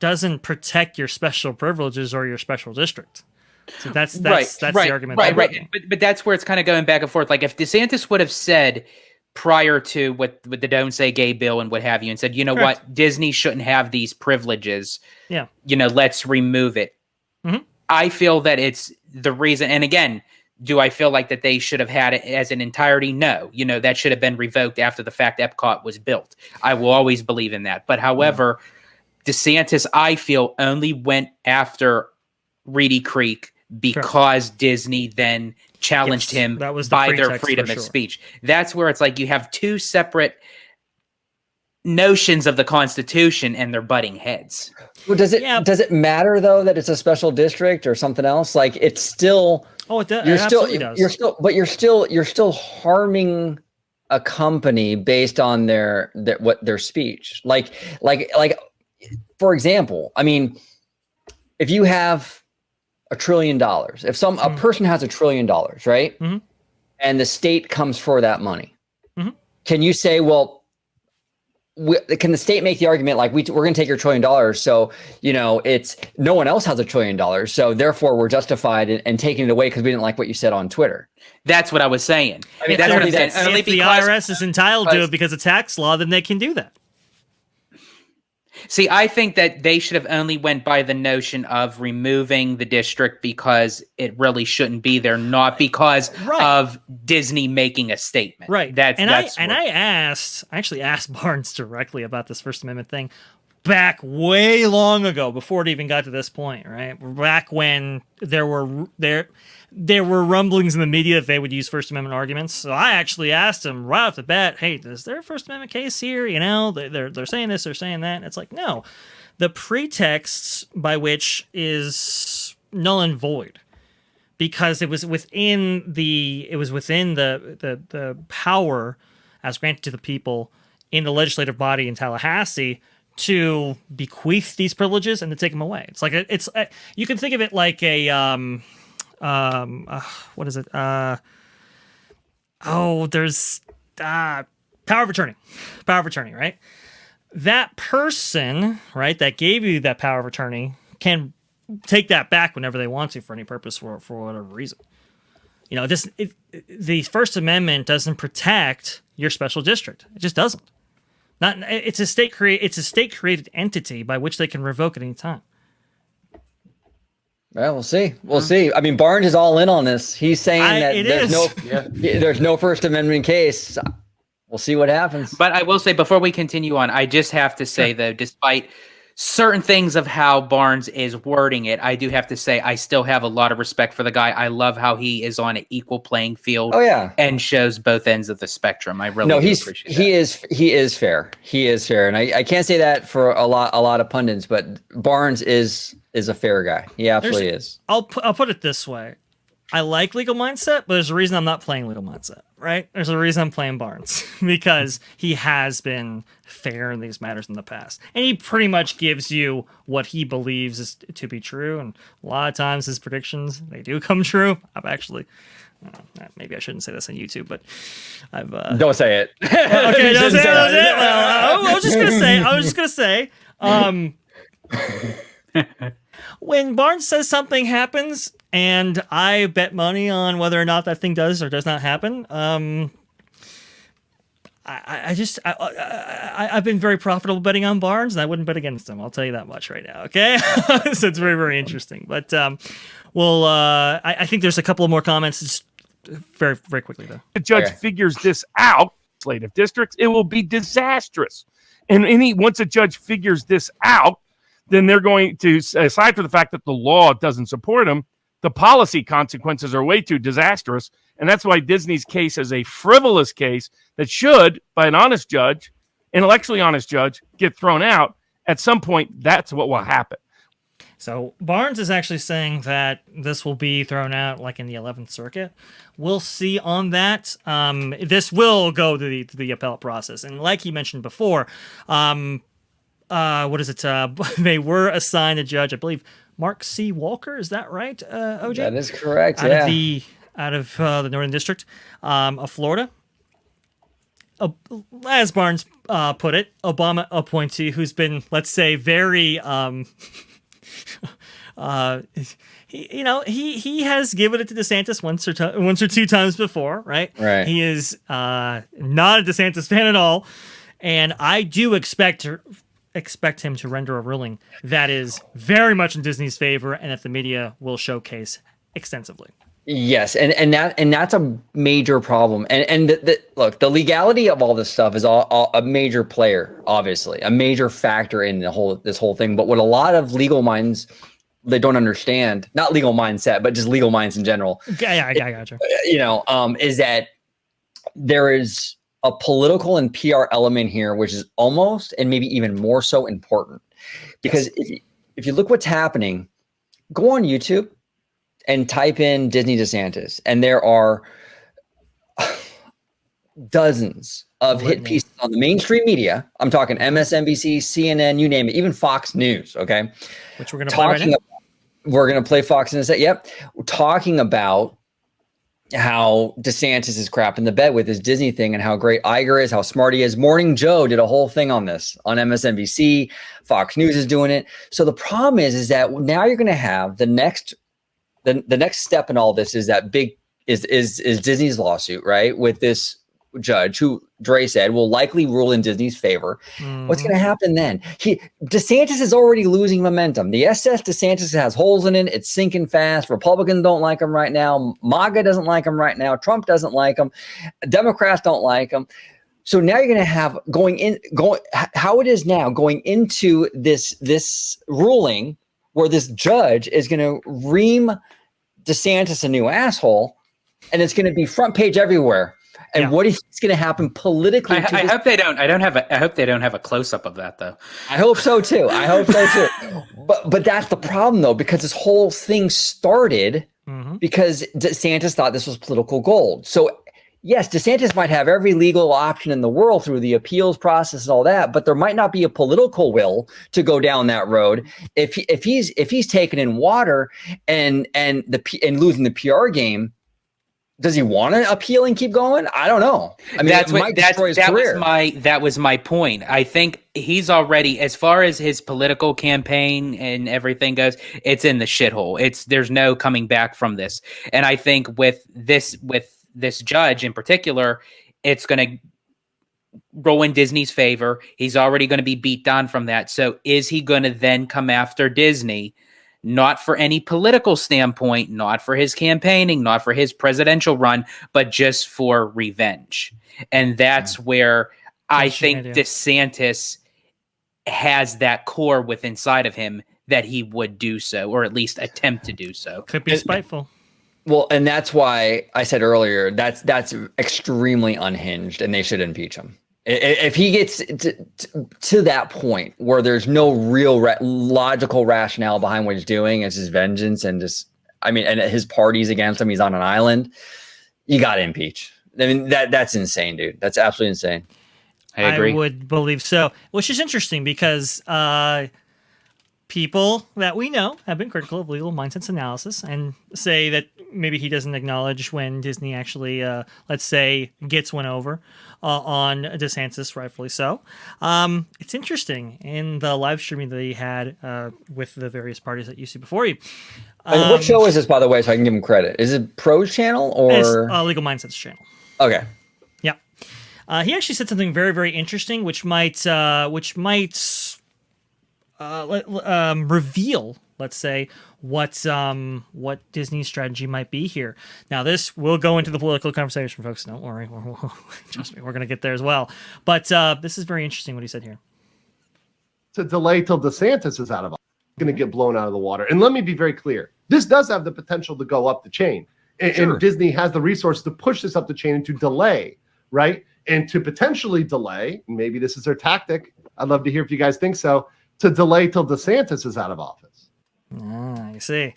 doesn't protect your special privileges or your special district. So that's the argument. Right. But that's where it's kind of going back and forth. Like if DeSantis would have said prior to with the Don't Say Gay bill and what have you, and said, what, Disney shouldn't have these privileges. Yeah. Let's remove it. Mm-hmm. I feel that it's the reason. And again, do I feel like that they should have had it as an entirety? No. That should have been revoked after the fact Epcot was built. I will always believe in that. But however, DeSantis, I feel, only went after Reedy Creek because Disney then challenged him by their freedom of speech. That's where it's like you have two separate notions of the Constitution and they're butting heads. Well, does it matter though that it's a special district or something else? Like it's still it absolutely does. You're still harming a company based on their speech. Like for example, I mean, if you have $1 trillion, if a person has $1 trillion, right? Mm-hmm. And the state comes for that money, mm-hmm. Can you say, well, can the state make the argument like we're going to take your $1 trillion, so it's no one else has $1 trillion, so therefore we're justified in taking it away because we didn't like what you said on Twitter? That's what I was saying. I mean, if the IRS is entitled to it because of tax law, then they can do that. See, I think that they should have only went by the notion of removing the district because it really shouldn't be there, not because of Disney making a statement. Right. I actually asked Barnes directly about this First Amendment thing back way long ago, before it even got to this point, right? Back when there were rumblings in the media that they would use First Amendment arguments. So I actually asked him right off the bat, hey, is there a First Amendment case here? They're saying this, they're saying that. And it's like, no. The pretext by which is null and void, because it was within the power as granted to the people in the legislative body in Tallahassee to bequeath these privileges and to take them away. It's like you can think of it like a what is it? There's power of attorney. Power of attorney, right? That person, right, that gave you that power of attorney can take that back whenever they want to for any purpose for whatever reason. The First Amendment doesn't protect your special district. It just doesn't. It's a state created entity by which they can revoke at any time. Well, we'll see. We'll see. I mean, Barnes is all in on this. He's saying that there's no First Amendment case. We'll see what happens. But I will say, before we continue on, I just have to say, though, despite certain things of how Barnes is wording it, I do have to say I still have a lot of respect for the guy. I love how he is on an equal playing field. Oh, yeah. And shows both ends of the spectrum. I really appreciate that. He is fair. He is fair. And I can't say that for a lot of pundits, but Barnes is a fair guy. He absolutely is. I'll put it this way. I like Legal Mindset, but there's a reason I'm not playing Legal Mindset, right? There's a reason I'm playing Barnes because he has been fair in these matters in the past. And he pretty much gives you what he believes is to be true. And a lot of times his predictions, they do come true. I've actually, maybe I shouldn't say this on YouTube, but I've... Don't say it. Okay, don't say it. Well, I was just going to say, when Barnes says something happens and I bet money on whether or not that thing does or does not happen, I've been very profitable betting on Barnes, and I wouldn't bet against him. I'll tell you that much right now. Okay, so it's very, very interesting. But I think there's a couple of more comments. Just very, very quickly though. The judge figures this out, legislative districts, it will be disastrous. And once a judge figures this out, then they're going to, aside from the fact that the law doesn't support them, the policy consequences are way too disastrous. And that's why Disney's case is a frivolous case that should, by an honest judge, intellectually honest judge, get thrown out. At some point, that's what will happen. So Barnes is actually saying that this will be thrown out like in the 11th Circuit. We'll see on that. This will go to the appellate process. And like he mentioned before, what is it? They were assigned a judge, I believe, Mark C. Walker. Is that right, OJ? That is correct. Out of the Northern District of Florida. As Barnes put it, Obama appointee who's been, let's say, very he has given it to DeSantis once or two times before, right? Right. He is not a DeSantis fan at all, and I do expect him to render a ruling that is very much in Disney's favor and that the media will showcase extensively. Yes, and that's a major problem. And look, the legality of all this stuff is all a major player, obviously, a major factor in this whole thing. But what a lot of legal minds they don't understand, not legal mindset, but just legal minds in general. Yeah, I gotcha. Is that there is a political and PR element here, which is almost and maybe even more so important, because if you look what's happening, go on YouTube and type in Disney DeSantis, and there are dozens of hit pieces on the mainstream media. I'm talking MSNBC, CNN, you name it, even Fox News. Okay, which we're going to play right now. We're going to play Fox in a second. Yep, we're talking about how DeSantis is crapping the bed with his Disney thing and how great Iger is, how smart he is. Morning Joe did a whole thing on this on MSNBC. Fox News is doing it. So the problem is that now you're going to have the next step in all this is that is Disney's lawsuit, right? With this judge who Dre said will likely rule in Disney's favor. Mm-hmm. What's going to happen then? DeSantis is already losing momentum. The SS DeSantis has holes in it. It's sinking fast. Republicans don't like him right now. MAGA doesn't like him right now. Trump doesn't like him. Democrats don't like him. So now you're going to have how it is now going into this ruling where this judge is going to ream DeSantis a new asshole, and it's going to be front page everywhere. And what is going to happen politically? I hope they don't. I hope they don't have a close up of that, though. I hope so too. But that's the problem, though, because this whole thing started because DeSantis thought this was political gold. So yes, DeSantis might have every legal option in the world through the appeals process and all that, but there might not be a political will to go down that road. If he's taking in water and losing the PR game. Does he want to appeal and keep going? I don't know. I mean, that was my point. I think he's already, as far as his political campaign and everything goes, it's in the shithole. There's no coming back from this. And I think with this judge in particular, it's going to roll in Disney's favor. He's already going to be beat down from that. So is he going to then come after Disney not for any political standpoint, not for his campaigning, not for his presidential run, but just for revenge. And that's where I think DeSantis has that core within inside of him that he would do so, or at least attempt to do so. Could be spiteful. Well, and that's why I said earlier that's extremely unhinged, and they should impeach him. If he gets to that point where there's no real logical rationale behind what he's doing, it's just vengeance and and his party's against him, he's on an island, you got to impeach. I mean, that's insane, dude. That's absolutely insane. I agree. I would believe so, which is interesting because people that we know have been critical of legal mindsets analysis and say that maybe he doesn't acknowledge when Disney actually, let's say, gets one over on DeSantis, rightfully so. It's interesting in the live streaming that he had with the various parties that you see before you. And what show is this, by the way, so I can give him credit? Is it Pro's channel or it's, Legal Mindsets channel? Okay. Yeah. He actually said something very, very interesting, which might reveal, let's say, what Disney's strategy might be here. Now, this will go into the political conversation, folks. Don't worry. Trust me, we're going to get there as well. But this is very interesting what he said here. To delay till DeSantis is out of office, going to get blown out of the water. And let me be very clear. This does have the potential to go up the chain. And Disney has the resources to push this up the chain and to delay, right? And to potentially delay, maybe this is their tactic. I'd love to hear if you guys think so, to delay till DeSantis is out of office. I see.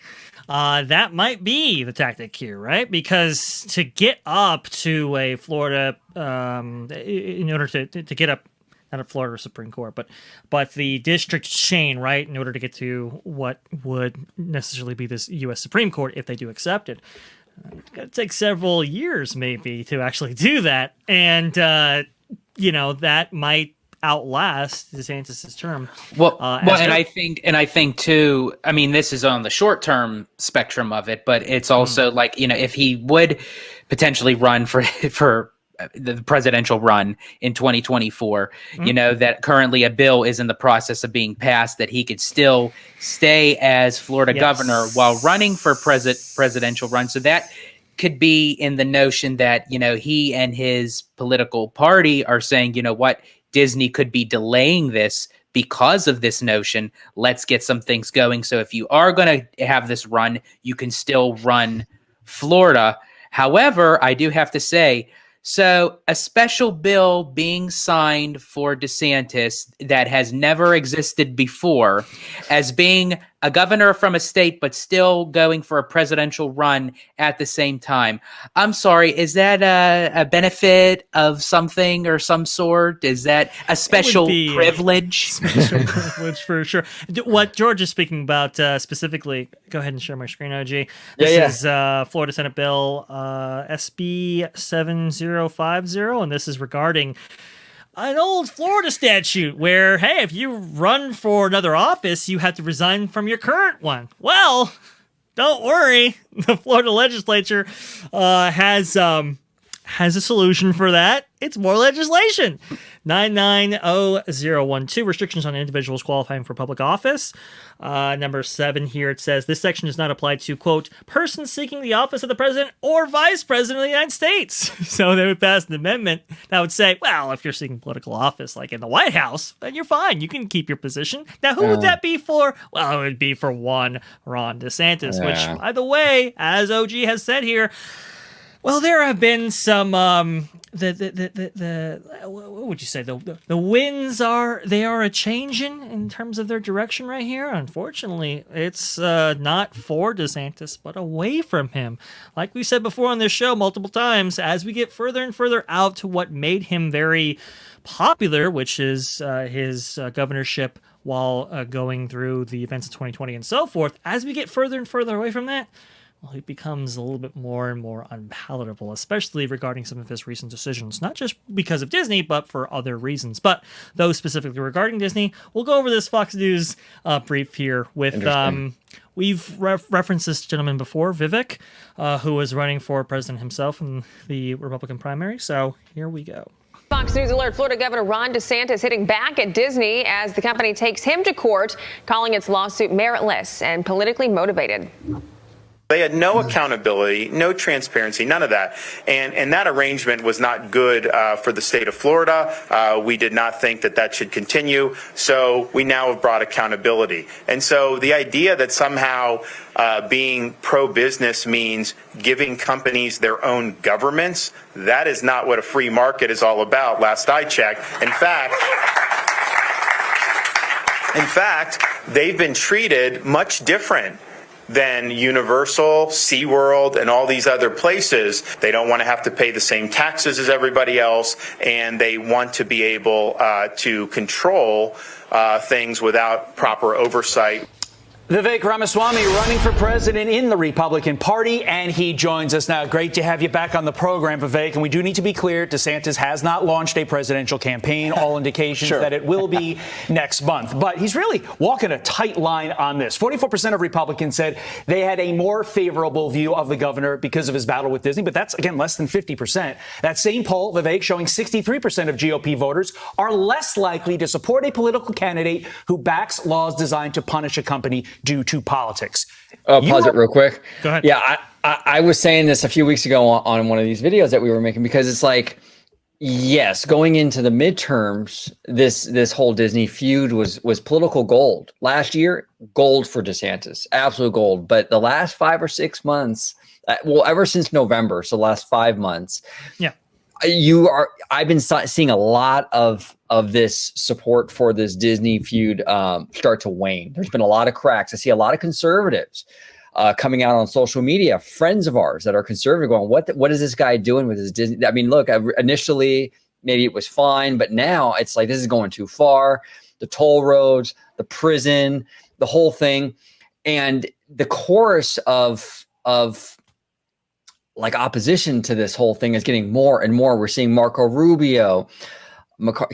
That might be the tactic here, right? Because to get up to a Florida, in order to get up, not a Florida Supreme Court, but the district chain, right? In order to get to what would necessarily be this U.S. Supreme Court if they do accept it. It's going to take several years maybe to actually do that. And, that might outlast DeSantis' term. And I think too, I mean, this is on the short-term spectrum of it, but it's also like, if he would potentially run for the presidential run in 2024, that currently a bill is in the process of being passed that he could still stay as Florida governor while running for presidential run. So that could be in the notion that, he and his political party are saying, what, Disney could be delaying this because of this notion. Let's get some things going. So if you are going to have this run, you can still run Florida. However, I do have to say, so a special bill being signed for DeSantis that has never existed before, as being a governor from a state but still going for a presidential run at the same time. I'm sorry, is that a benefit of something or some sort? Is that a special privilege? Special privilege for sure. What George is speaking about specifically, go ahead and share my screen, OG. This is Florida Senate Bill SB 7050, and this is regarding an old Florida statute where, hey, if you run for another office, you have to resign from your current one. Well, don't worry. The Florida legislature has a solution for that. It's more legislation. 990012, restrictions on individuals qualifying for public office. Number 7 here, it says this section does not apply to, quote, persons seeking the office of the president or vice president of the United States. So they would pass an amendment that would say, well, if you're seeking political office, like in the White House, then you're fine. You can keep your position. Now, who would that be for? Well, it would be for one Ron DeSantis, which, by the way, as OG has said here, well, there have been some what would you say? The winds are a changing in terms of their direction right here. Unfortunately, it's not for DeSantis, but away from him. Like we said before on this show multiple times, as we get further and further out to what made him very popular, which is his governorship while going through the events of 2020 and so forth, as we get further and further away from that, well, he becomes a little bit more and more unpalatable, especially regarding some of his recent decisions, not just because of Disney, but for other reasons. But those specifically regarding Disney, we'll go over this Fox News brief here with, we've referenced this gentleman before, Vivek, who was running for president himself in the Republican primary. So here we go. Fox News Alert, Florida Governor Ron DeSantis hitting back at Disney as the company takes him to court, calling its lawsuit meritless and politically motivated. They had no accountability, no transparency, none of that. And that arrangement was not good for the state of Florida. We did not think that that should continue. So we now have brought accountability. And so the idea that somehow being pro-business means giving companies their own governments, that is not what a free market is all about, last I checked. In fact, they've been treated much different than Universal, SeaWorld, and all these other places. They don't want to have to pay the same taxes as everybody else, and they want to be able to control things without proper oversight. Vivek Ramaswamy running for president in the Republican Party, and he joins us now. Great to have you back on the program, Vivek. And we do need to be clear, DeSantis has not launched a presidential campaign. All indications that it will be next month. But he's really walking a tight line on this. 44% of Republicans said they had a more favorable view of the governor because of his battle with Disney. But that's, again, less than 50%. That same poll, Vivek, showing 63% of GOP voters are less likely to support a political candidate who backs laws designed to punish a company due to politics. Pause it real quick. Go ahead. Yeah, I was saying this a few weeks ago on one of these videos that we were making, because it's like, yes, going into the midterms, this whole Disney feud was political gold. Last year, gold for DeSantis, absolute gold. But the last 5 or 6 months, ever since November, so last 5 months, Yeah. I've been seeing a lot of this support for this Disney feud start to wane. There's been a lot of cracks. I see a lot of conservatives coming out on social media, friends of ours that are conservative, going, what is this guy doing with his Disney? I mean, look, initially maybe it was fine, but now it's like, this is going too far. The toll roads, the prison, the whole thing. And the chorus of like opposition to this whole thing is getting more and more. We're seeing Marco Rubio,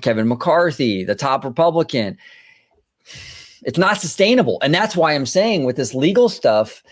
Kevin McCarthy, the top Republican. It's not sustainable. And that's why I'm saying with this legal stuff,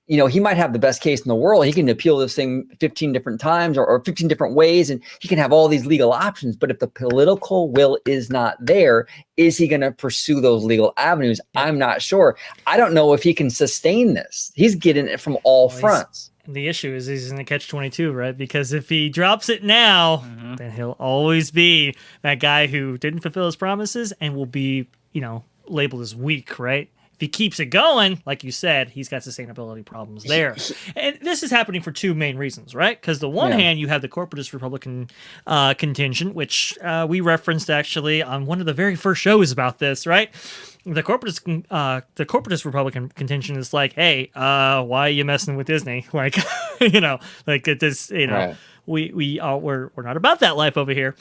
you know, he might have the best case in the world. He can appeal this thing 15 different times or 15 different ways, and he can have all these legal options. But if the political will is not there, is he going to pursue those legal avenues? I'm not sure. I don't know if he can sustain this. He's getting it from all fronts. The issue is he's in a catch-22, right? Because if he drops it now, then he'll always be that guy who didn't fulfill his promises and will be, you know, labeled as weak, right? If he keeps it going, like you said, he's got sustainability problems there. And this is happening for two main reasons, right? Because the one hand, you have the corporatist Republican contingent, which we referenced actually on one of the very first shows about this, right? The corporatist Republican contingent is like, hey, why are you messing with Disney? Like, you know, like this, you know, we're not about that life over here.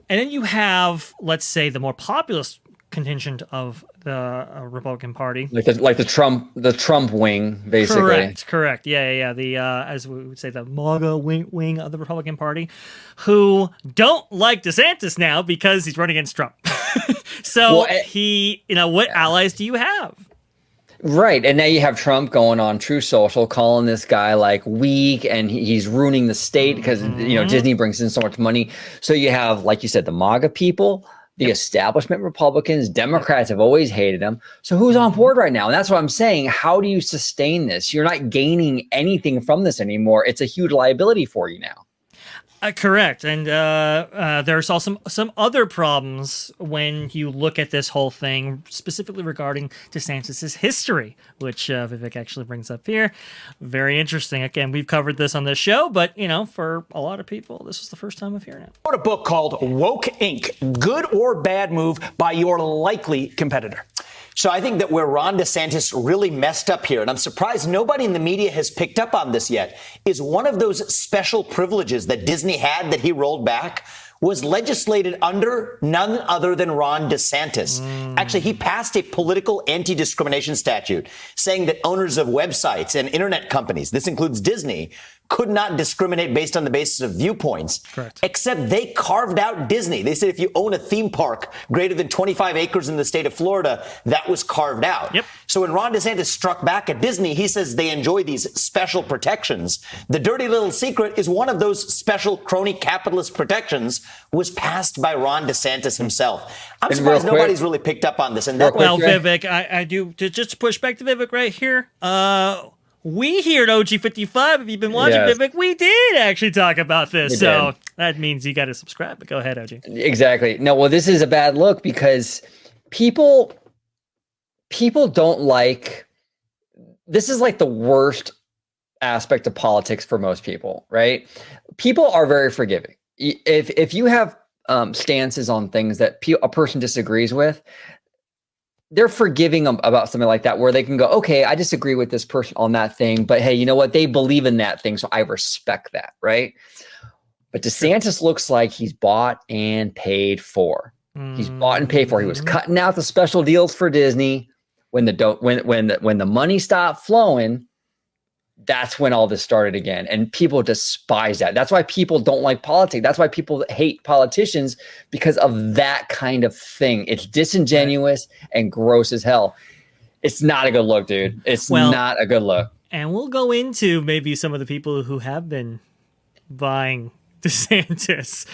And then you have, let's say, the more populist contingent of the Republican Party, like the Trump wing, basically. Correct. Yeah. The as we would say, the MAGA wing of the Republican Party, who don't like DeSantis now because he's running against Trump. So what allies do you have? Right. And now you have Trump going on True Social, calling this guy like weak, and he's ruining the state because, you know, Disney brings in so much money. So you have, like you said, the MAGA people, the establishment Republicans, Democrats have always hated him. So who's on board right now? And that's what I'm saying. How do you sustain this? You're not gaining anything from this anymore. It's a huge liability for you now. Correct. And there's also some other problems when you look at this whole thing, specifically regarding DeSantis' history, which Vivek actually brings up here. Very interesting. Again, we've covered this on this show, but, you know, for a lot of people, this was the first time of hearing it. I wrote a book called Woke Inc. Good or Bad Move by Your Likely Competitor. So I think that where Ron DeSantis really messed up here, and I'm surprised nobody in the media has picked up on this yet, is one of those special privileges that Disney had that he rolled back was legislated under none other than Ron DeSantis. Actually, he passed a political anti-discrimination statute saying that owners of websites and internet companies, this includes Disney, could not discriminate based on the basis of viewpoints. Correct. Except they carved out Disney. They said if you own a theme park greater than 25 acres in the state of Florida, that was carved out. Yep. So when Ron DeSantis struck back at Disney, he says they enjoy these special protections. The dirty little secret is one of those special crony capitalist protections was passed by Ron DeSantis himself. I'm surprised nobody's really picked up on this. And that, well, Vivek, I do, just to push back to Vivek right here. We here at OG55, if you've been watching, Vivek, we did actually talk about this. So that means you got to subscribe. But go ahead, OG. Exactly. No, well, this is a bad look because people don't like, this is like the worst aspect of politics for most people, right? People are very forgiving. If you have stances on things that a person disagrees with, they're forgiving about something like that, where they can go, okay, I disagree with this person on that thing, but hey, you know what? They believe in that thing, so I respect that, right? But DeSantis looks like he's bought and paid for. He's bought and paid for. He was cutting out the special deals for Disney when the money stopped flowing. That's when all this started again. And people despise that. That's why people don't like politics. That's why people hate politicians, because of that kind of thing. It's disingenuous and gross as hell. It's not a good look, dude. It's not a good look. And we'll go into maybe some of the people who have been buying DeSantis,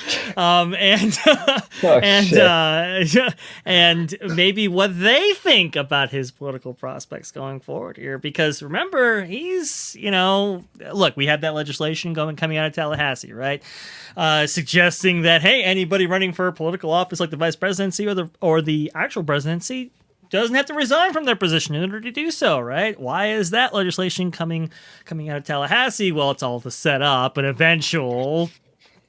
and maybe what they think about his political prospects going forward here. Because remember, he's, look, we had that legislation coming out of Tallahassee, right? Suggesting that, hey, anybody running for a political office like the vice presidency or the actual presidency doesn't have to resign from their position in order to do so, right? Why is that legislation coming out of Tallahassee? Well, it's all to set up an eventual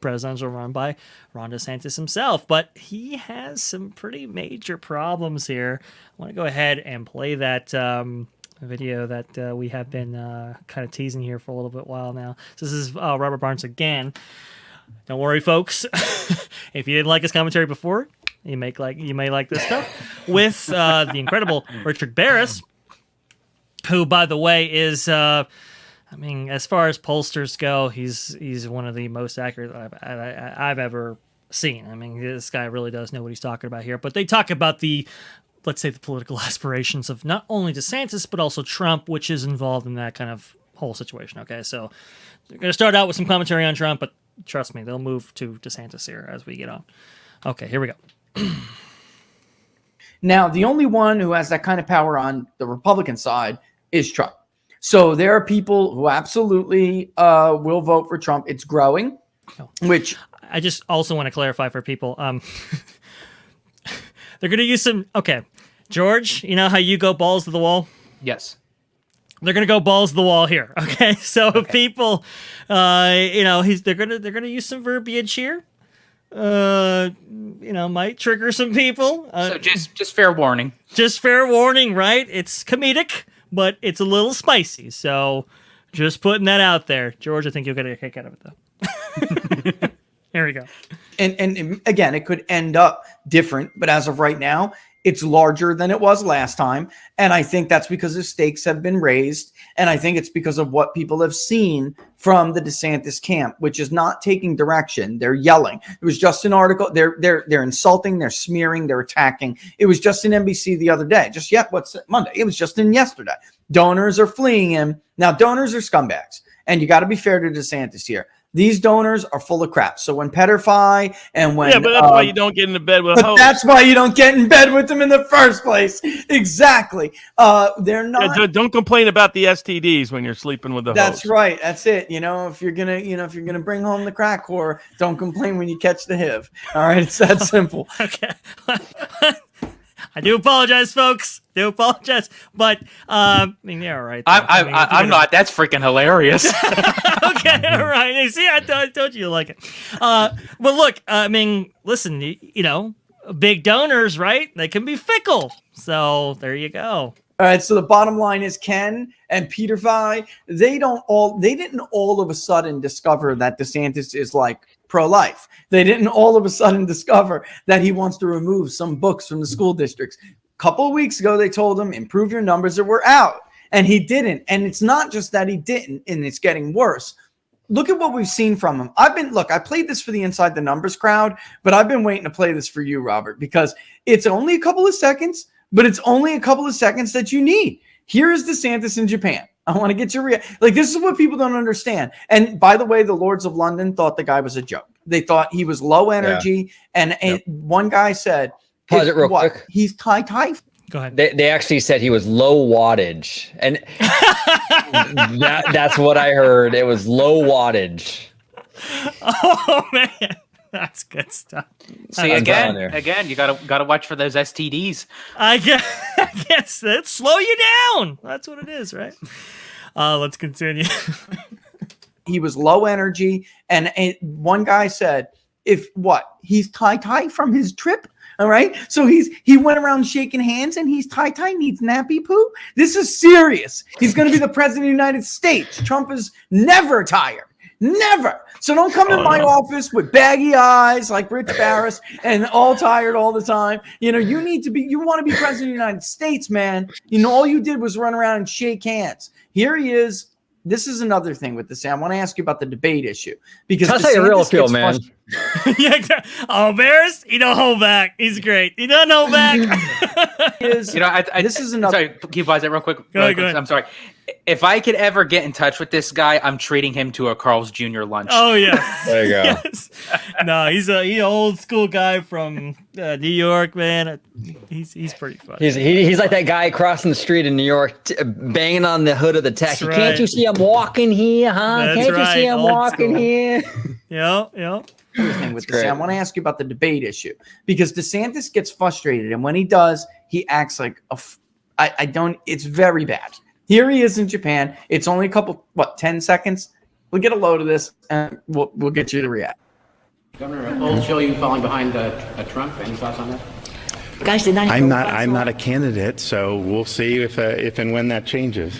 presidential run by Ron DeSantis himself, but he has some pretty major problems here. I want to go ahead and play that video that we have been kind of teasing here for a little bit while now. So this is Robert Barnes again. Don't worry, folks. If you didn't like his commentary before, you may like this stuff with the incredible Richard Barris, who, by the way, is as far as pollsters go, he's one of the most accurate I've ever seen. I mean, this guy really does know what he's talking about here. But they talk about let's say the political aspirations of not only DeSantis, but also Trump, which is involved in that kind of whole situation. Okay, so they're going to start out with some commentary on Trump, but trust me, they'll move to DeSantis here as we get on. Okay, here we go. Now, the only one who has that kind of power on the Republican side is Trump. So there are people who absolutely will vote for Trump. It's growing, which I just also want to clarify for people. They're going to use some. Okay, George, you know how you go balls to the wall? Yes. They're going to go balls to the wall here. Okay, so people, they're going to use some verbiage here. Might trigger some people. So just fair warning. Just fair warning, right? It's comedic, but it's a little spicy. So just putting that out there. George, I think you'll get a kick out of it, though. Here we go. And again, it could end up different, but as of right now, it's larger than it was last time. And I think that's because the stakes have been raised. And I think it's because of what people have seen from the DeSantis camp, which is not taking direction. They're yelling. It was just an article. They're insulting, they're smearing, they're attacking. It was just in NBC the other day. Monday? It was just in yesterday. Donors are fleeing him. Now, donors are scumbags. And you got to be fair to DeSantis here. These donors are full of crap. So when Petterfy and when... Yeah, but that's why you don't get into bed with hosts. That's why you don't get in bed with them in the first place. Exactly. They're not... Yeah, don't complain about the STDs when you're sleeping with the host. That's right. That's it. If you're gonna bring home the crack whore, don't complain when you catch the HIV. All right? It's that simple. Okay. I do apologize, folks. Do apologize, but yeah, all right. I'm not. That's freaking hilarious. Okay, all right. See, I told you like it. But look, listen. Big donors, right? They can be fickle. So there you go. All right. So the bottom line is Ken and Peter Fye. They didn't all of a sudden discover that DeSantis is like pro-life. They didn't all of a sudden discover that he wants to remove some books from the school districts. A couple of weeks ago, they told him, improve your numbers or we're out. And he didn't. And it's not just that he didn't, and it's getting worse. look at what we've seen from him. I played this for the Inside the Numbers crowd, but I've been waiting to play this for you, Robert, because it's only a couple of seconds, but it's only a couple of seconds that you need. Here is DeSantis in Japan. I want to get your this is what people don't understand. And by the way, the Lords of London thought the guy was a joke. They thought he was low energy. Yeah. And one guy said, pause it real quick. He's high. Go ahead. They actually said he was low wattage. And that's what I heard. It was low wattage. Oh, man. That's good stuff. See, again, you gotta watch for those STDs. I guess that slow you down. That's what it is, right? Let's continue. He was low energy, and one guy said, he's tie from his trip. All right, so he went around shaking hands, and he's tie needs nappy poo. This is serious. He's going to be the president of the United States. Trump is never tired. Never. So don't come in my office with baggy eyes like Rich Barris and all tired all the time. You want to be president of the United States, man. All you did was run around and shake hands. Here he is. This is another thing with this. I want to ask you about the debate issue because that's how you real feel, man. Yeah. Oh, Barris, he don't hold back. He's great. He doesn't hold back. This is another. Sorry, can you pause it real quick? Go ahead. I'm sorry. If I could ever get in touch with this guy, I'm treating him to a Carl's Jr. lunch. Oh, yes. There you go. Yes. No, he's an old school guy from New York, man. He's pretty funny. He's like that guy crossing the street in New York, banging on the hood of the taxi. Right. Can't you see I'm walking here, huh? That's Can't you see I'm old walking school. here? Yeah. With I want to ask you about the debate issue because DeSantis gets frustrated, and when he does, he acts like it's very bad. Here he is in Japan. It's only a couple, 10 seconds? We'll get a load of this, and we'll get you to react. Governor, a poll show you falling behind Trump. Any thoughts on that? Guys, I'm not a candidate, so we'll see if and when that changes.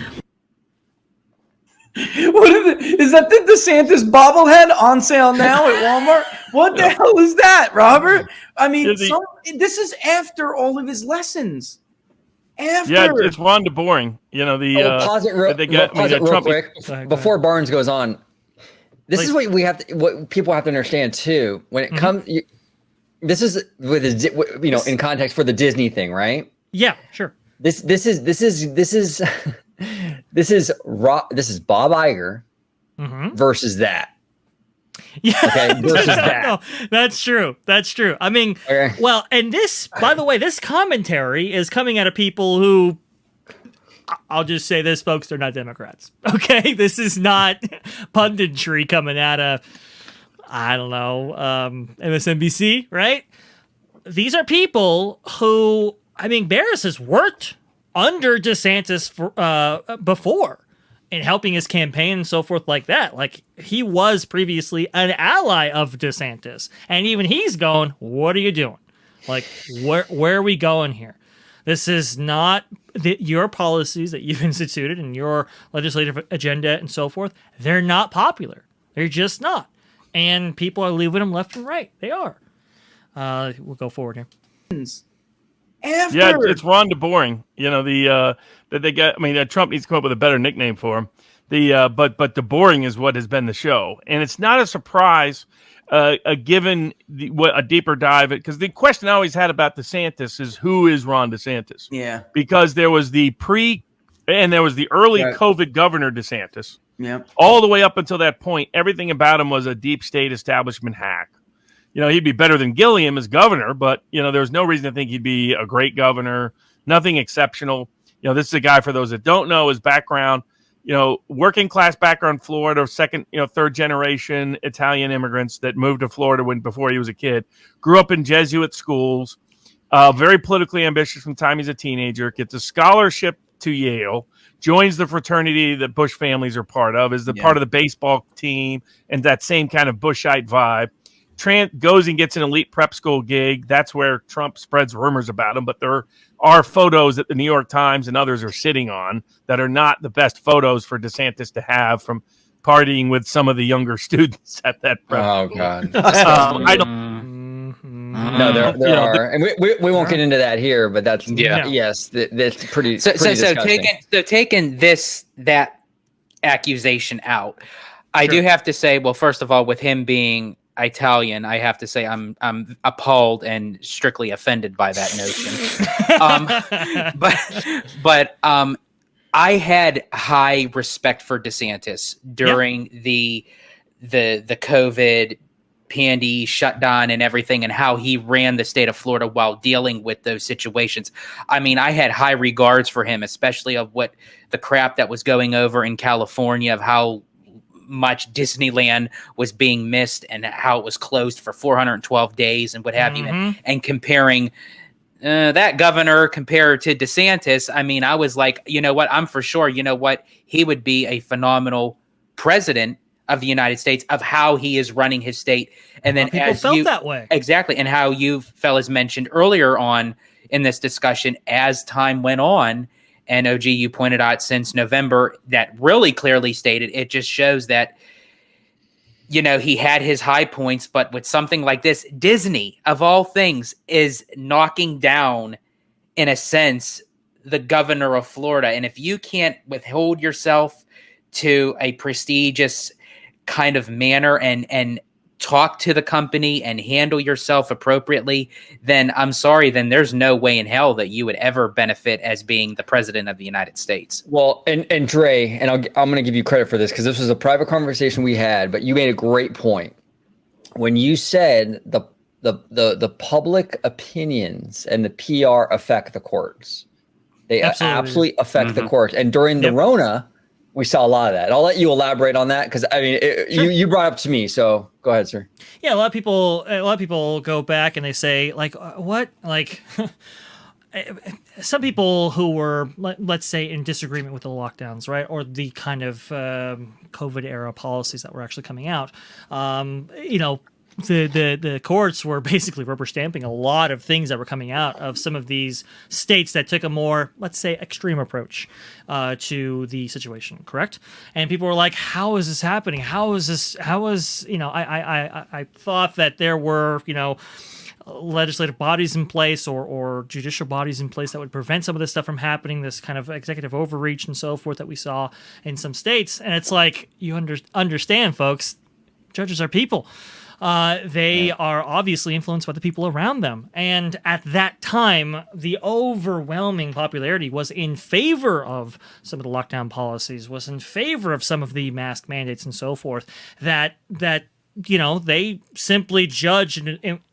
Is that the DeSantis bobblehead on sale now at Walmart? What the hell is that, Robert? I mean, this is after all of his lessons. Yeah, it's Rhonda Boring. Pause it real quick before Barnes goes on. This is what what people have to understand too. When it comes, this is in context for the Disney thing, right? Yeah, sure. This is Bob Iger versus that. Yeah, okay, versus that. No, that's true. I mean, well, and this, by the way, this commentary is coming out of people who, I'll just say this, folks, they're not Democrats. Okay, this is not punditry coming out of, I don't know, MSNBC, right? These are people who, I mean, Barris has worked under DeSantis before. And helping his campaign and so forth like that. Like, he was previously an ally of DeSantis. And even he's going, what are you doing? Like, where are we going here? This is not your policies that you've instituted and your legislative agenda and so forth. They're not popular. They're just not. And people are leaving them left and right. They are. We'll go forward here. Yeah, it's Rhonda Boring. That they got. I mean, Trump needs to come up with a better nickname for him. But the Boring is what has been the show, and it's not a surprise, given a deeper dive. Because the question I always had about DeSantis is who is Ron DeSantis? Yeah, because there was the there was the early COVID governor DeSantis. Yeah, all the way up until that point, everything about him was a deep state establishment hack. He'd be better than Gilliam as governor, but, there was no reason to think he'd be a great governor, nothing exceptional. This is a guy, for those that don't know, his background, working class background, Florida, second, third generation Italian immigrants that moved to Florida before he was a kid, grew up in Jesuit schools, very politically ambitious from the time he's a teenager, gets a scholarship to Yale, joins the fraternity that Bush families are part of, is part of the baseball team, and that same kind of Bushite vibe. Goes and gets an elite prep school gig. That's where Trump spreads rumors about him. But there are photos that the New York Times and others are sitting on that are not the best photos for DeSantis to have from partying with some of the younger students at that prep school. God. I don't. No, there are, and we won't get into that here. But that's yes, that's pretty. So taking that accusation out. I do have to say, well, first of all, with him being Italian, I have to say I'm appalled and strictly offended by that notion. But I had high respect for DeSantis during the COVID pandy shutdown and everything, and how he ran the state of Florida while dealing with those situations. I mean, I had high regards for him, especially of what the crap that was going over in California, of how much Disneyland was being missed and how it was closed for 412 days and what have you. And comparing that governor compared to DeSantis, I mean, I was like, you know what? I'm for sure, you know what? He would be a phenomenal president of the United States, of how he is running his state. And then people felt that way. Exactly. And how you fellas mentioned earlier on in this discussion, as time went on, and OG, you pointed out since November, that really clearly stated, it just shows that, you know, he had his high points, but with something like this, Disney, of all things, is knocking down, in a sense, the governor of Florida. And if you can't withhold yourself to a prestigious kind of manner and talk to the company and handle yourself appropriately, then I'm sorry, then there's no way in hell that you would ever benefit as being the president of the United States. Well, and Dre, and I'm going to give you credit for this because this was a private conversation we had, but you made a great point when you said the public opinions and the PR affect the courts. They absolutely affect the courts. And during the Rona, we saw a lot of that. I'll let you elaborate on that because I mean, you brought it up to me. So go ahead, sir. Yeah, a lot of people go back and they say like, what? Like, some people who were, let's say, in disagreement with the lockdowns, right, or the kind of COVID era policies that were actually coming out, you know. The courts were basically rubber stamping a lot of things that were coming out of some of these states that took a more, let's say, extreme approach to the situation, correct? And people were like, how is this happening? How is, you know, I thought that there were, you know, legislative bodies in place or judicial bodies in place that would prevent some of this stuff from happening, this kind of executive overreach and so forth that we saw in some states. And it's like, you understand, folks, judges are people. They are obviously influenced by the people around them. And at that time, the overwhelming popularity was in favor of some of the lockdown policies, was in favor of some of the mask mandates and so forth, that you know, they simply judged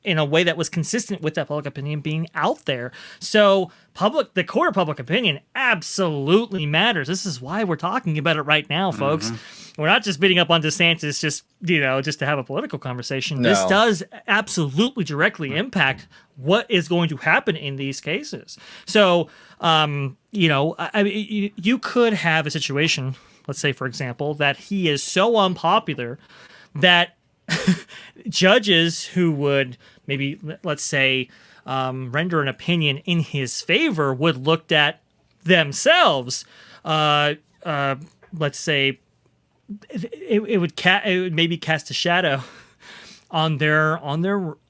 in a way that was consistent with that public opinion being out there. So the court of public opinion absolutely matters. This is why we're talking about it right now, folks. We're not just beating up on DeSantis just to have a political conversation. No. This does absolutely directly impact what is going to happen in these cases. So, you know, I mean, you could have a situation, let's say, for example, that he is so unpopular that judges who would maybe, let's say, render an opinion in his favor would look at themselves. Let's say it would maybe cast a shadow on their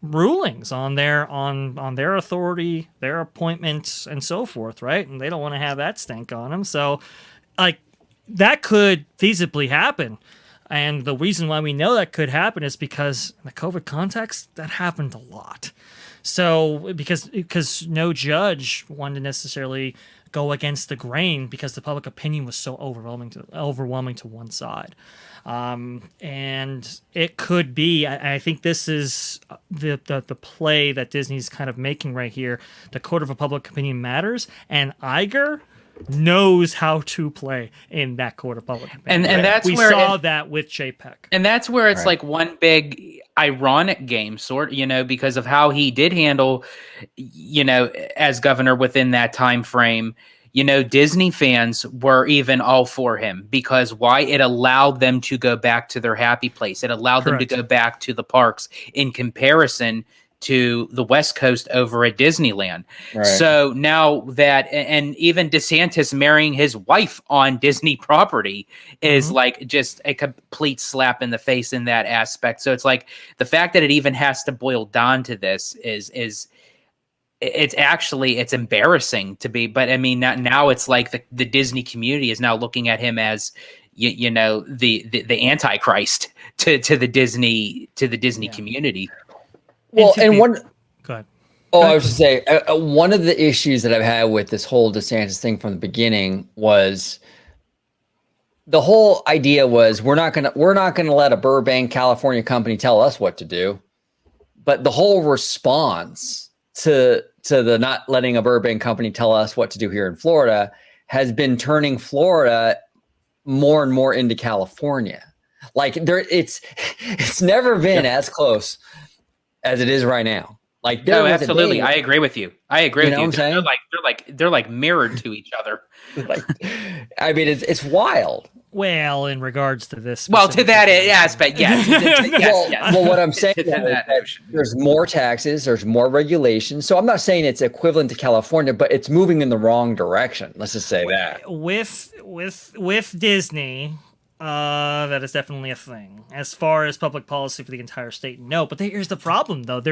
rulings, on their authority, their appointments, and so forth, right? And they don't want to have that stank on them. So, like, that could feasibly happen. And the reason why we know that could happen is because in the COVID context, that happened a lot. So because no judge wanted to necessarily go against the grain because the public opinion was so overwhelming to one side. And it could be, I think this is the play that Disney's kind of making right here. The court of public opinion matters, and Iger knows how to play in that court of public opinion. And that's we where saw that with JPEG. And that's where it's like one big ironic game, sort, you know, because of how he did handle, you know, as governor within that time frame. You know, Disney fans were even all for him because why? It allowed them to go back to their happy place. It allowed them to go back to the parks in comparison to the West Coast over at Disneyland. Right. So now that, and even DeSantis marrying his wife on Disney property is like just a complete slap in the face in that aspect. So it's like the fact that it even has to boil down to this is it's embarrassing to be, but I mean, now it's like the Disney community is now looking at him as, you know, the Antichrist to the Disney community. Well, and one, go ahead. I was just say one of the issues that I've had with this whole DeSantis thing from the beginning was the whole idea was we're not gonna let a Burbank, California company tell us what to do, but the whole response to the not letting a Burbank company tell us what to do here in Florida has been turning Florida more and more into California. Like it's never been as close as it is right now. Like no, absolutely, I agree with you. I agree with you. What I'm saying? They're like mirrored to each other. Like, I mean, it's wild. Well, in regards to this, well, to that aspect, yes. Yes. Well, what I'm saying is that there's more taxes, there's more regulations. So I'm not saying it's equivalent to California, but it's moving in the wrong direction. Let's just say that. With Disney, that is definitely a thing. As far as public policy for the entire state, no. But here's the problem, though.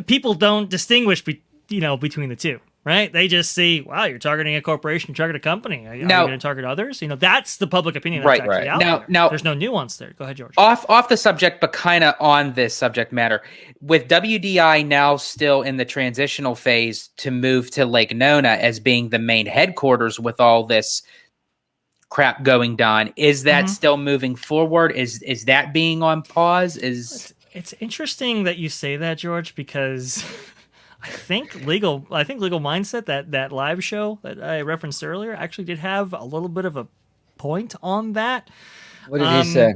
People don't distinguish between the two. Right? They just see, wow, you're targeting a corporation, target a company. Are you going to target others? You know, that's the public opinion that's actually out there. Now, there's no nuance there. Go ahead, George. Off the subject, but kind of on this subject matter. With WDI now still in the transitional phase to move to Lake Nona as being the main headquarters with all this crap going down, is that still moving forward? Is that being on pause? It's interesting that you say that, George, because I think Legal Mindset, that live show that I referenced earlier, actually did have a little bit of a point on that. What did he say?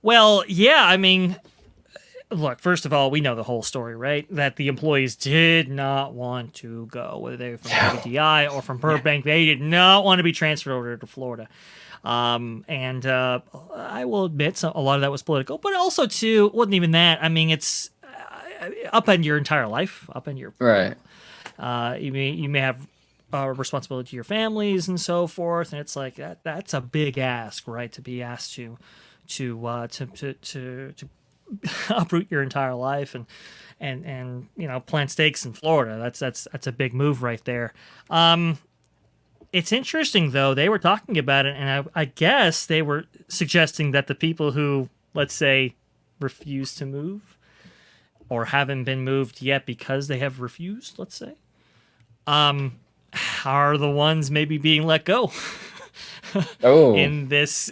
Well, yeah, I mean, look, first of all, we know the whole story, right? That the employees did not want to go, whether they were from WDI or from Burbank. They did not want to be transferred over to Florida. And I will admit a lot of that was political, but also, too, wasn't even that. I mean, it's upend your entire life, upend your right. You may have responsibility to your families and so forth, and it's like that's a big ask, right? To be asked to uproot your entire life and plant stakes in Florida. That's a big move right there. It's interesting though. They were talking about it, and I guess they were suggesting that the people who, let's say, refuse to move or haven't been moved yet because they have refused, let's say, are the ones maybe being let go in this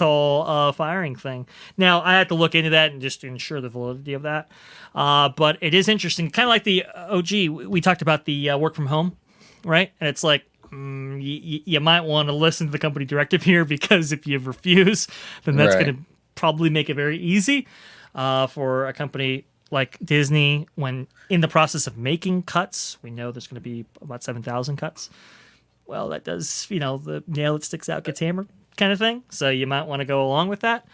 whole firing thing. Now, I had to look into that and just to ensure the validity of that. But it is interesting, kind of like the OG. We talked about the work from home, right? And it's like, you might want to listen to the company directive here, because if you refuse, then that's going to probably make it very easy for a company like Disney, when in the process of making cuts. We know there's going to be about 7,000 cuts. Well, that does, the nail that sticks out gets hammered kind of thing. So you might want to go along with that.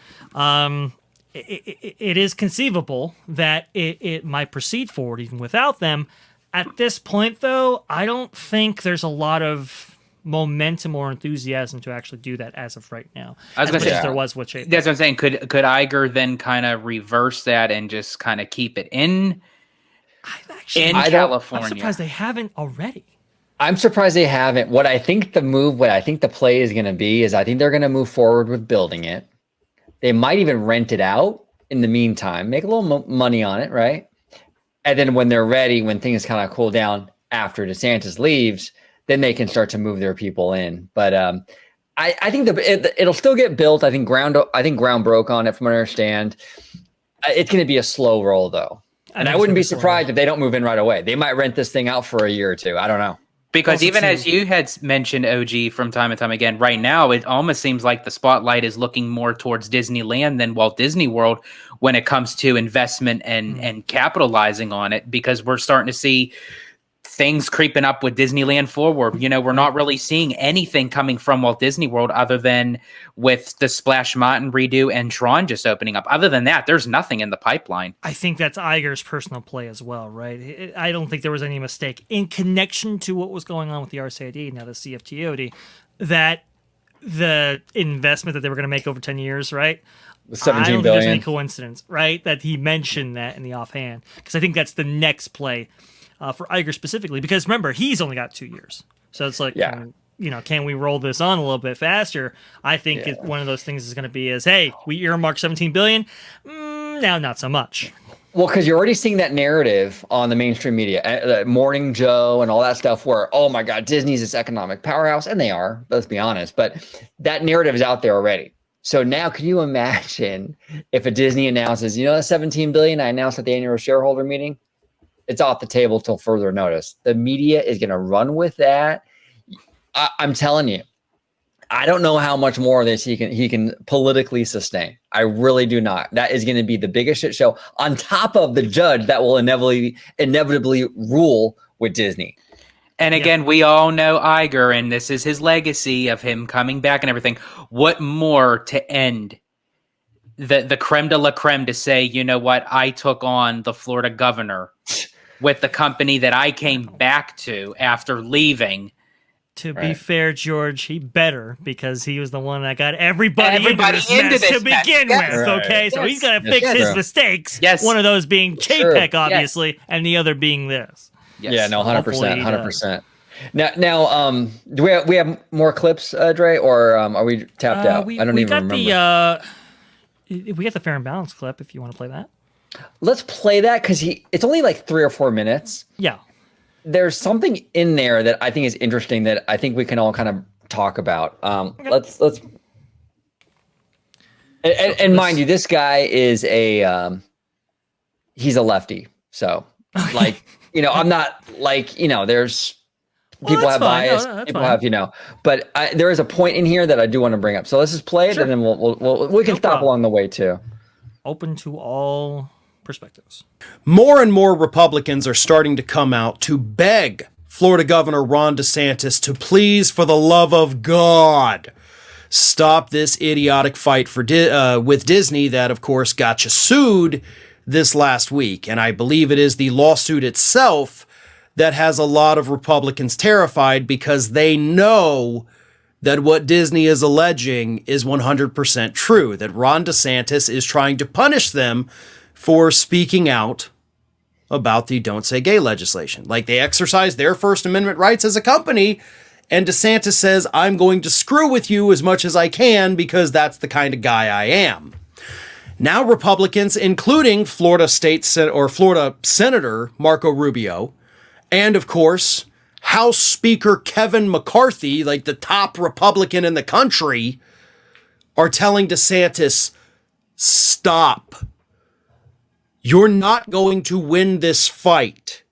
It is conceivable that it might proceed forward even without them. At this point, though, I don't think there's a lot of momentum or enthusiasm to actually do that as of right now. I was going to say, there was with Shape. That's what I'm saying. Could Iger then kind of reverse that and just kind of keep it in California? I'm surprised they haven't already. I'm surprised they haven't. What I think the play is going to be is I think they're going to move forward with building it. They might even rent it out in the meantime, make a little money on it, right? And then when they're ready, when things kind of cool down after DeSantis leaves, then they can start to move their people in. But I think it'll still get built. I think ground broke on it, from what I understand. It's going to be a slow roll, though. And I wouldn't be surprised if they don't move in right away. They might rent this thing out for a year or two. I don't know. Because even as you had mentioned, OG, from time to time again, right now, it almost seems like the spotlight is looking more towards Disneyland than Walt Disney World when it comes to investment and capitalizing on it, because we're starting to see things creeping up with Disneyland Forward. We're not really seeing anything coming from Walt Disney World other than with the Splash Mountain redo and Tron just opening up. Other than that, there's nothing in the pipeline. I think that's Iger's personal play as well, right? I don't think there was any mistake in connection to what was going on with the RCID, now the CFTOD, that the investment that they were going to make over 10 years, right, I 17 don't think there's any billion. coincidence, right? That he mentioned that in the offhand, because I think that's the next play for Iger specifically. Because remember, he's only got 2 years, so it's like, can we roll this on a little bit faster? I think one of those things is going to be is, hey, we earmarked 17 billion. Now, not so much. Well, because you're already seeing that narrative on the mainstream media, Morning Joe and all that stuff where, oh my God, Disney's this economic powerhouse. And they are, let's be honest. But that narrative is out there already. So now can you imagine if a Disney announces, the 17 billion I announced at the annual shareholder meeting, it's off the table till further notice. The media is going to run with that. I'm telling you, I don't know how much more of this he can politically sustain. I really do not. That is going to be the biggest shit show on top of the judge that will inevitably rule with Disney. And again, we all know Iger, and this is his legacy of him coming back and everything. What more to end the creme de la creme to say, you know what, I took on the Florida governor with the company that I came back to after leaving. To be fair, George, he better, because he was the one that got everybody into this mess to begin with. Okay, so he's got to fix his mistakes. Yes, one of those being Chapek, obviously, and the other being this. Yes. Yeah, no, 100%, 100%. Now, do we have more clips, Dre, or are we tapped out? I don't even remember. We got the fair and balanced clip. If you want to play that, let's play that because it's only like 3 or 4 minutes. Yeah. There's something in there that I think is interesting that I think we can all kind of talk about. Okay. Let's and mind you, this guy is he's a lefty. So like, I'm not like, there's people have bias, people have, but there is a point in here that I do want to bring up. So let's just play it and then we can stop along the way too. Open to all perspectives. More and more Republicans are starting to come out to beg Florida Governor Ron DeSantis to please, for the love of God, stop this idiotic fight with Disney that, of course, got you sued this last week. And I believe it is the lawsuit itself that has a lot of Republicans terrified because they know that what Disney is alleging is 100% true, that Ron DeSantis is trying to punish them for speaking out about the Don't Say Gay legislation. Like, they exercise their First Amendment rights as a company, and DeSantis says, I'm going to screw with you as much as I can because that's the kind of guy I am. Now Republicans, including Florida Senator Marco Rubio, and of course, House Speaker Kevin McCarthy, like the top Republican in the country, are telling DeSantis, stop. You're not going to win this fight.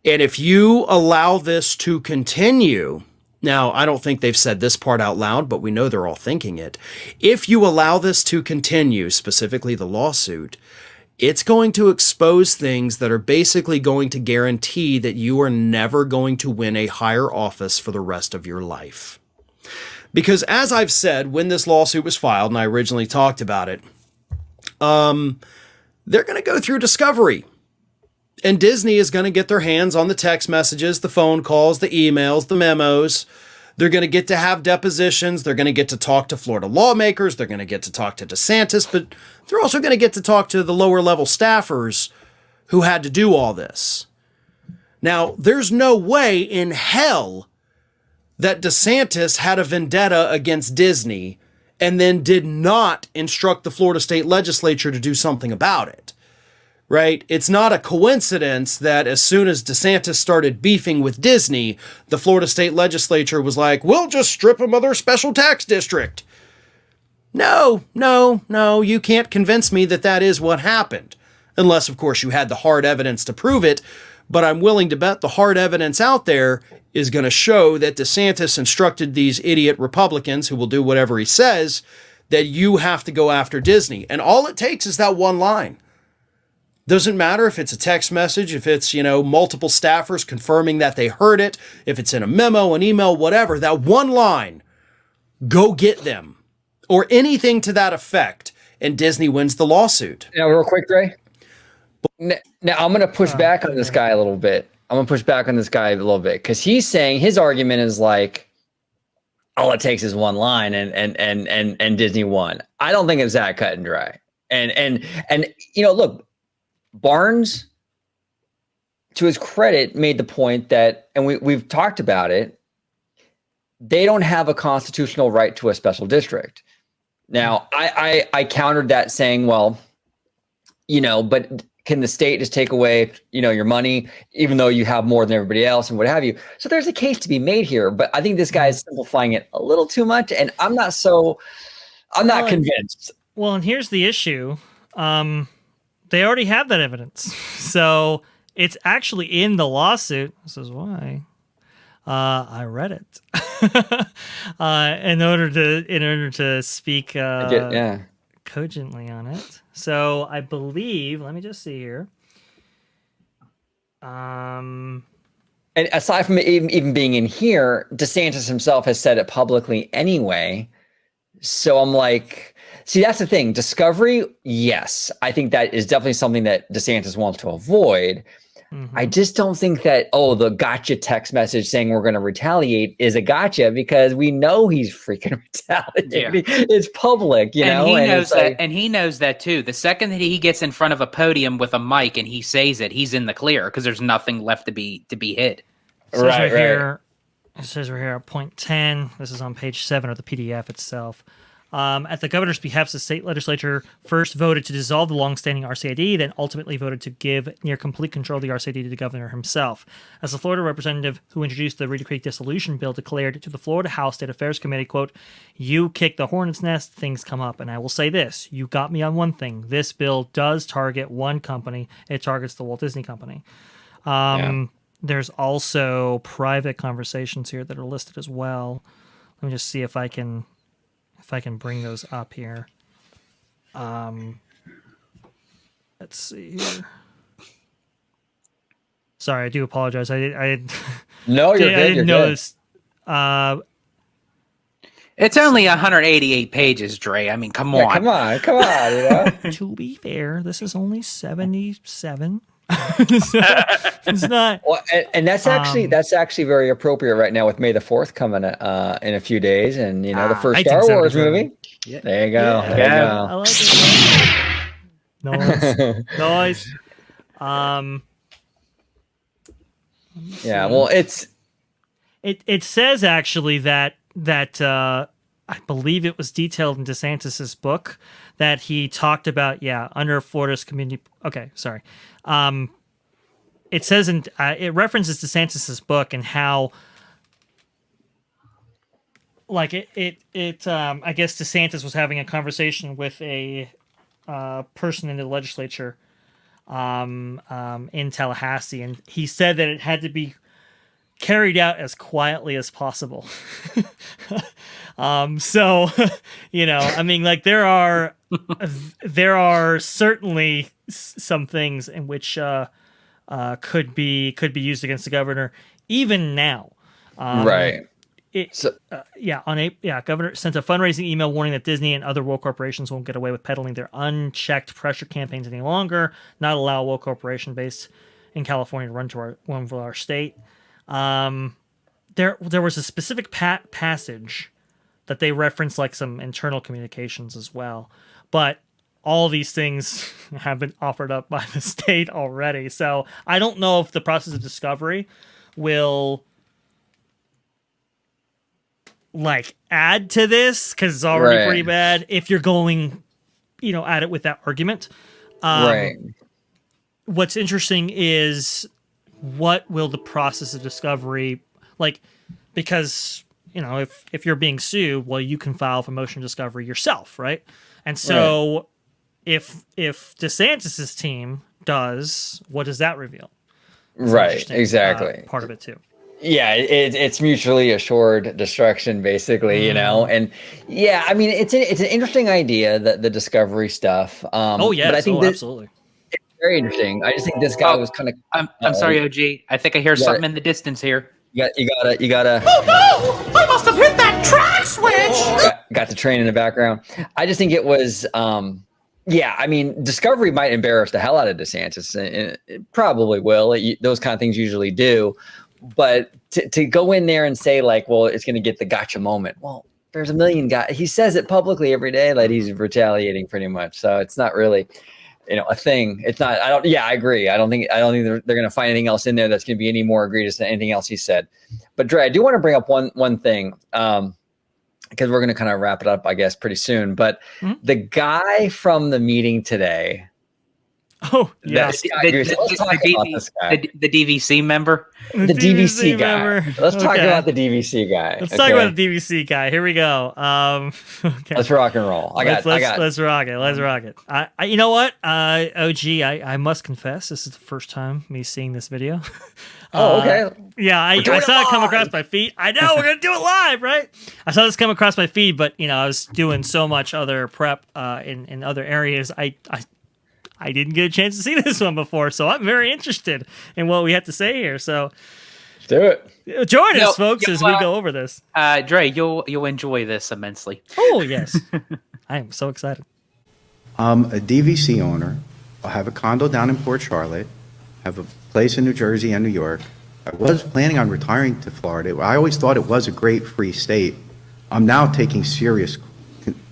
And if you allow this to continue, now I don't think they've said this part out loud, but we know they're all thinking it. If you allow this to continue, specifically the lawsuit, it's going to expose things that are basically going to guarantee that you are never going to win a higher office for the rest of your life. Because as I've said, when this lawsuit was filed, and I originally talked about it, they're going to go through discovery. And Disney is going to get their hands on the text messages, the phone calls, the emails, the memos. They're going to get to have depositions. They're going to get to talk to Florida lawmakers. They're going to get to talk to DeSantis, but they're also going to get to talk to the lower level staffers who had to do all this. Now, there's no way in hell that DeSantis had a vendetta against Disney and then did not instruct the Florida state legislature to do something about it. Right? It's not a coincidence that as soon as DeSantis started beefing with Disney, the Florida state legislature was like, we'll just strip them of their special tax district. No, you can't convince me that that is what happened. Unless, of course, you had the hard evidence to prove it. But I'm willing to bet the hard evidence out there is going to show that DeSantis instructed these idiot Republicans who will do whatever he says, that you have to go after Disney. And all it takes is that one line. Doesn't matter if it's a text message, if it's, multiple staffers confirming that they heard it, if it's in a memo, an email, whatever, that one line, go get them, or anything to that effect, and Disney wins the lawsuit. Now, real quick, Ray. Now, I'm going to push back on this guy a little bit. Because he's saying his argument is like, all it takes is one line and Disney won. I don't think it's that cut and dry. And look, Barnes, to his credit, made the point that, and we've talked about it, they don't have a constitutional right to a special district. Now, I countered that saying, well, but can the state just take away, your money, even though you have more than everybody else and what have you? So there's a case to be made here, but I think this guy is simplifying it a little too much, and I'm not convinced. Well, and here's the issue. They already have that evidence. So it's actually in the lawsuit. This is why I read it. in order to speak cogently on it. So I believe, let me just see here. And aside from it even being in here, DeSantis himself has said it publicly anyway. So I'm like, see, that's the thing. Discovery, yes. I think that is definitely something that DeSantis wants to avoid. Mm-hmm. I just don't think that, the gotcha text message saying we're going to retaliate is a gotcha, because we know he's freaking retaliating. Yeah. It's public, and he knows that, and he knows that too. The second that he gets in front of a podium with a mic and he says it, he's in the clear because there's nothing left to be hid. It says right here. It says right here at point 10. This is on page 7 of the PDF itself. At the governor's behest, the state legislature first voted to dissolve the longstanding RCID, then ultimately voted to give near complete control of the RCID to the governor himself. As the Florida representative who introduced the Reedy Creek dissolution bill declared to the Florida House State Affairs Committee, quote, "You kick the hornet's nest, things come up. And I will say this, you got me on one thing. This bill does target one company. It targets the Walt Disney Company." There's also private conversations here that are listed as well. Let me just see if I can bring those up here. Let's see here. Sorry, I do apologize. I no, you're good. I didn't notice. It's only 188 pages, Dre. I mean, come on. Come on. To be fair, this is only 77. It's not. Well, and that's actually very appropriate right now with May the 4th coming in a few days, and the first Star Wars movie. Yeah. There you go. Yeah. There you go. I like it. Nice. Yeah. Well, it says actually that I believe it was detailed in DeSantis's book that he talked about. Yeah, under Florida's community. Okay, sorry. It says it references DeSantis's book and how, like I guess DeSantis was having a conversation with a person in the legislature in Tallahassee, and he said that it had to be carried out as quietly as possible. So, I mean, like there are certainly some things in which could be used against the governor even now. Right. Governor sent a fundraising email warning that Disney and other woke corporations won't get away with peddling their unchecked pressure campaigns any longer, not allow a woke corporation based in California to run for our state. There was a specific passage that they referenced, like some internal communications as well, but all these things have been offered up by the state already. So I don't know if the process of discovery will add to this, because it's already pretty bad if you're going, at it with that argument. Right. What's interesting is what will the process of discovery because if you're being sued, well, you can file for motion discovery yourself, right? And so if DeSantis's team does, what does that reveal? Right, exactly. Part of it too. Yeah, it's mutually assured destruction, basically, and I mean, it's an interesting idea, the discovery stuff. But I think absolutely. It's very interesting. I just think this guy was kind of. I'm sorry, OG. I think I hear something in the distance here. You gotta. Oh no! I must have hit that track switch. Got the train in the background. I just think it was. I mean, discovery might embarrass the hell out of DeSantis, and it probably will. Those kind of things usually do. But to go in there and say like, well, it's going to get the gotcha moment. Well, there's a million guys. He says it publicly every day that he's retaliating pretty much. So it's not really, a thing. It's not. I agree. I don't think they're going to find anything else in there that's going to be any more egregious than anything else he said. But Dre, I do want to bring up one thing. Because we're going to kind of wrap it up, I guess, pretty soon. But the guy from the meeting today. Oh, yeah. Let's talk about this guy. The DVC member? The DVC guy. Let's talk about the DVC guy. Let's talk about the DVC guy. Here we go. Okay. Let's rock and roll. Let's rock it. Let's rock it. You know what? OG, I must confess, this is the first time me seeing this video. Oh, okay. Yeah, I saw it come across my feed. I know, we're going to do it live, right? I saw this come across my feed, but, I was doing so much other prep in other areas. I didn't get a chance to see this one before, so I'm very interested in what we have to say here. So let's do it. Join us, folks, as we go over this. Dre, you'll enjoy this immensely. Oh, yes. I am so excited. I'm a DVC owner. I have a condo down in Port Charlotte. I have a place in New Jersey and New York. I was planning on retiring to Florida. I always thought it was a great free state. I'm now taking serious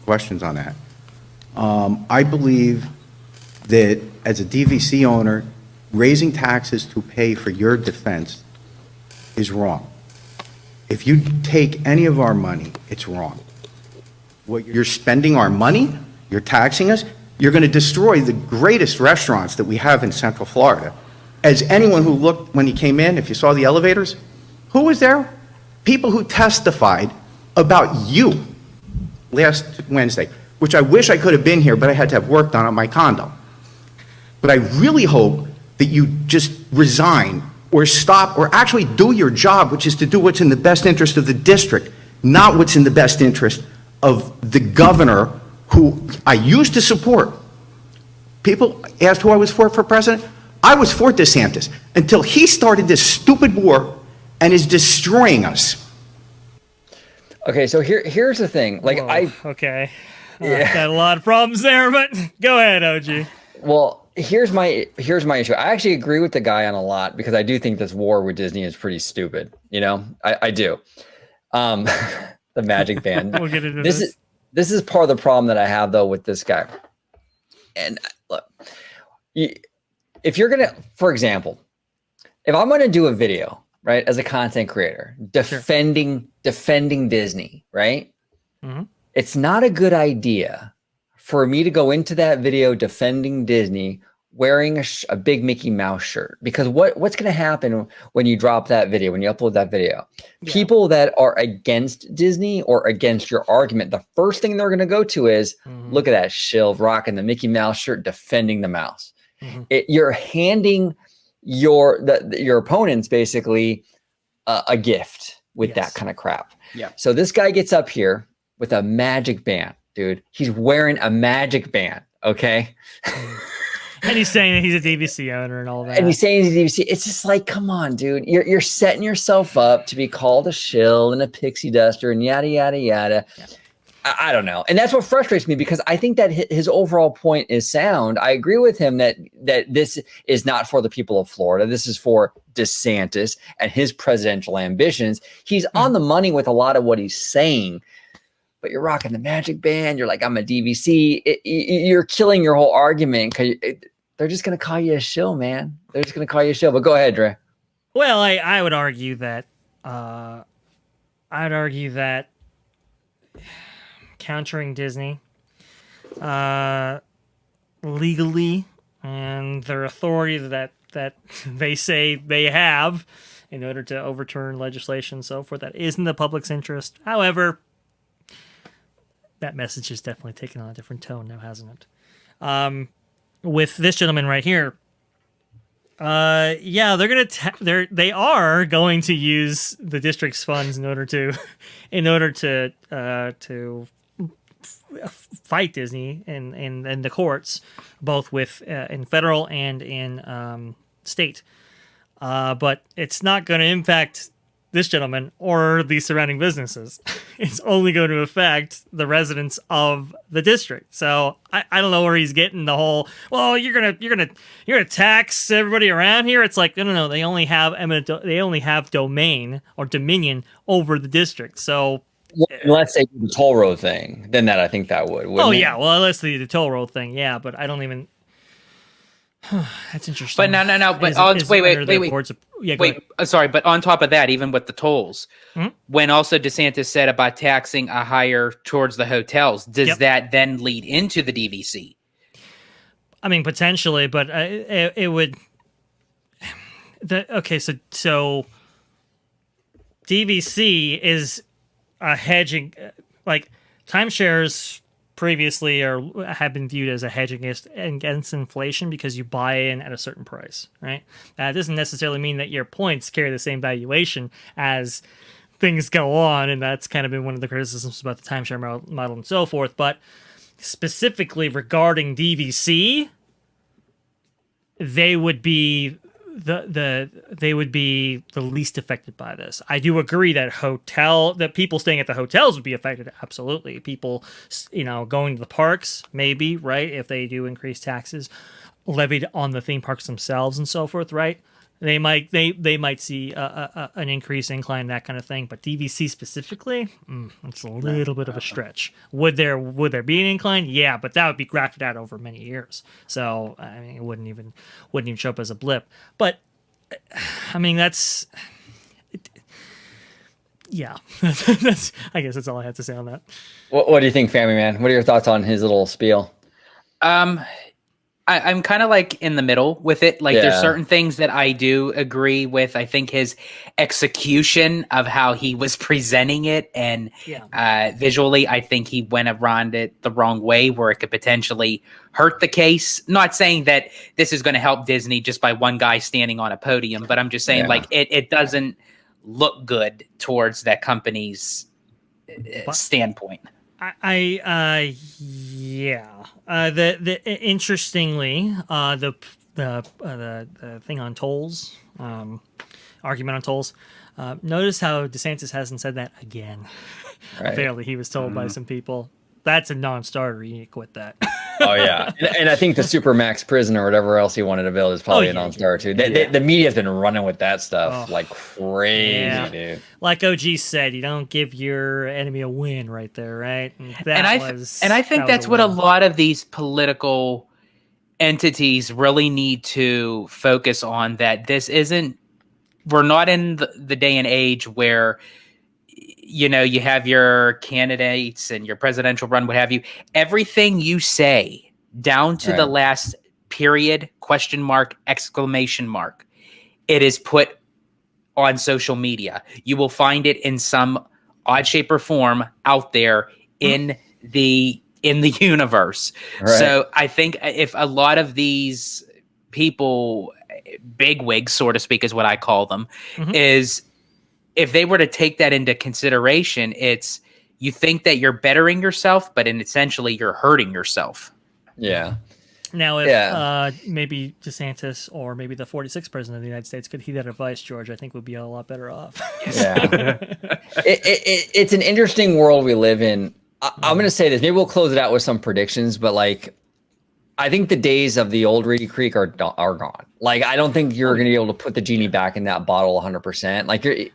questions on that. I believe that as a DVC owner, raising taxes to pay for your defense is wrong. If you take any of our money, it's wrong. What you're spending our money, you're taxing us, you're going to destroy the greatest restaurants that we have in Central Florida. As anyone who looked when he came in, if you saw the elevators, who was there? People who testified about you last Wednesday, which I wish I could have been here, but I had to have work done on my condo. But I really hope that you just resign or stop or actually do your job, which is to do what's in the best interest of the district, not what's in the best interest of the governor who I used to support. People asked who I was for president. I was for DeSantis until he started this stupid war and is destroying us. Okay, so here's the thing. Like, okay. Got a lot of problems there, but go ahead, OG. Well, here's my issue. I actually agree with the guy on a lot because I do think this war with Disney is pretty stupid. I do. The Magic Band. We'll get into this is part of the problem that I have though with this guy. And look, if you're gonna, for example, if I'm gonna do a video, right, as a content creator, defending Disney, right? Mm-hmm. It's not a good idea for me to go into that video defending Disney wearing a big Mickey Mouse shirt, because what's going to happen when you drop that video, when you upload that video? Yeah. People that are against Disney or against your argument, the first thing they're going to go to is, look at that shill rocking the Mickey Mouse shirt, defending the mouse. You're handing your opponents basically a gift with that kind of crap. Yeah. So this guy gets up here with a magic band, dude. He's wearing a magic band. Okay. And he's saying that he's a DVC owner and all that. And he's saying he's a DVC. It's just like, come on, dude. You're setting yourself up to be called a shill and a pixie duster and yada, yada, yada. Yeah. I don't know. And that's what frustrates me, because I think that his overall point is sound. I agree with him that this is not for the people of Florida. This is for DeSantis and his presidential ambitions. He's on the money with a lot of what he's saying. But you're rocking the magic band. You're like, I'm a DVC. You're killing your whole argument, because they're just going to call you a shill, man. They're just going to call you a shill. But go ahead, Dre. Well, I would argue that countering Disney legally and their authority that they say they have in order to overturn legislation and so forth, that is in the public's interest. However, that message has definitely taken on a different tone now, hasn't it? With this gentleman right here, yeah, they are going to use the district's funds in order to fight Disney in the courts, both with in federal and in state. But it's not going to impact this gentleman or the surrounding businesses. It's only going to affect the residents of the district. So I don't know where he's getting the whole, well, you're gonna tax everybody around here. It's like, no. They only have domain or dominion over the district. So unless they do the toll road thing, then I think that would. Yeah, well, unless the toll road thing, yeah, but I don't even. That's interesting. But no. But sorry. But on top of that, even with the tolls, when also DeSantis said about taxing a higher towards the hotels, does that then lead into the DVC? I mean, potentially, but it would. So DVC is a hedging, like timeshares previously have been viewed as a hedge against inflation because you buy in at a certain price, right? That doesn't necessarily mean that your points carry the same valuation as things go on, and that's kind of been one of the criticisms about the timeshare model and so forth. But specifically regarding DVC, they would be the least affected by this. I do agree that people staying at the hotels would be affected. Absolutely. People, going to the parks, maybe, right? If they do increase taxes levied on the theme parks themselves and so forth, right? They might see an increase, incline, that kind of thing. But DVC specifically, it's a little bit of a stretch. Would there be an incline? Yeah, but that would be grafted out over many years. So I mean, it wouldn't even show up as a blip. But I mean, that's I guess that's all I have to say on that. What do you think, Family Man? What are your thoughts on his little spiel? I'm kind of like in the middle with it. Like there's certain things that I do agree with. I think his execution of how he was presenting it and visually, I think he went around it the wrong way where it could potentially hurt the case. Not saying that this is going to help Disney just by one guy standing on a podium, but I'm just saying like it doesn't look good towards that company's standpoint. Interestingly, the thing on tolls, argument on tolls. Notice how DeSantis hasn't said that again. Right. Apparently, he was told by some people that's a non-starter. You quit that. Oh yeah, and I think the Supermax prison or whatever else he wanted to build is probably a non-starter too. The media's been running with that stuff like crazy, dude. Like OG said, you don't give your enemy a win right there, right? And I think that's what a lot of these political entities really need to focus on. That we're not in the day and age where you have your candidates and your presidential run, what have you. Everything you say down to the last period, question mark, exclamation mark, it is put on social media. You will find it in some odd shape or form out there in the universe. Right. So I think if a lot of these people, bigwigs, so to speak, is what I call them, is if they were to take that into consideration, it's you think that you're bettering yourself, but essentially you're hurting yourself. Yeah. Now, if maybe DeSantis or maybe the 46th president of the United States could heed that advice, George, I think we'd be a lot better off. Yeah. It's an interesting world we live in. I'm going to say this. Maybe we'll close it out with some predictions, but I think the days of the old Reedy Creek are gone. I don't think you're going to be able to put the genie back in that bottle 100%.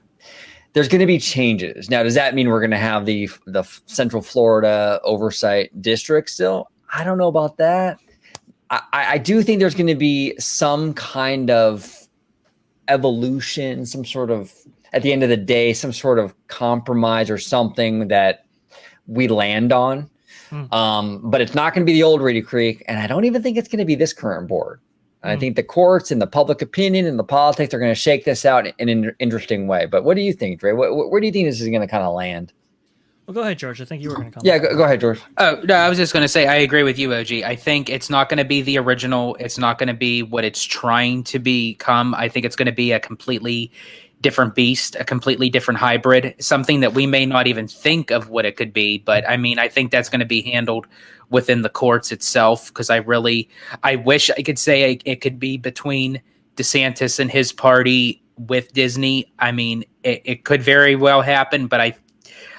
There's going to be changes. Now, does that mean we're going to have the Central Florida oversight district still? I don't know about that. I do think there's going to be some kind of evolution, some sort of, at the end of the day, some sort of compromise or something that we land on. But it's not going to be the old Reedy Creek, and I don't even think it's going to be this current board. I think the courts and the public opinion and the politics are going to shake this out in an interesting way. But what do you think, Dre? Where do you think this is going to kind of land? Well, go ahead, George. I think you were going to come. Yeah, go ahead, George. Oh, no, I was just going to say, I agree with you, OG. I think it's not going to be the original. It's not going to be what it's trying to become. I think it's going to be a completely different beast, a completely different hybrid, something that we may not even think of what it could be. But I mean, I think that's going to be handled within the courts itself, because I wish I could say it could be between DeSantis and his party with Disney. I mean, it could very well happen, but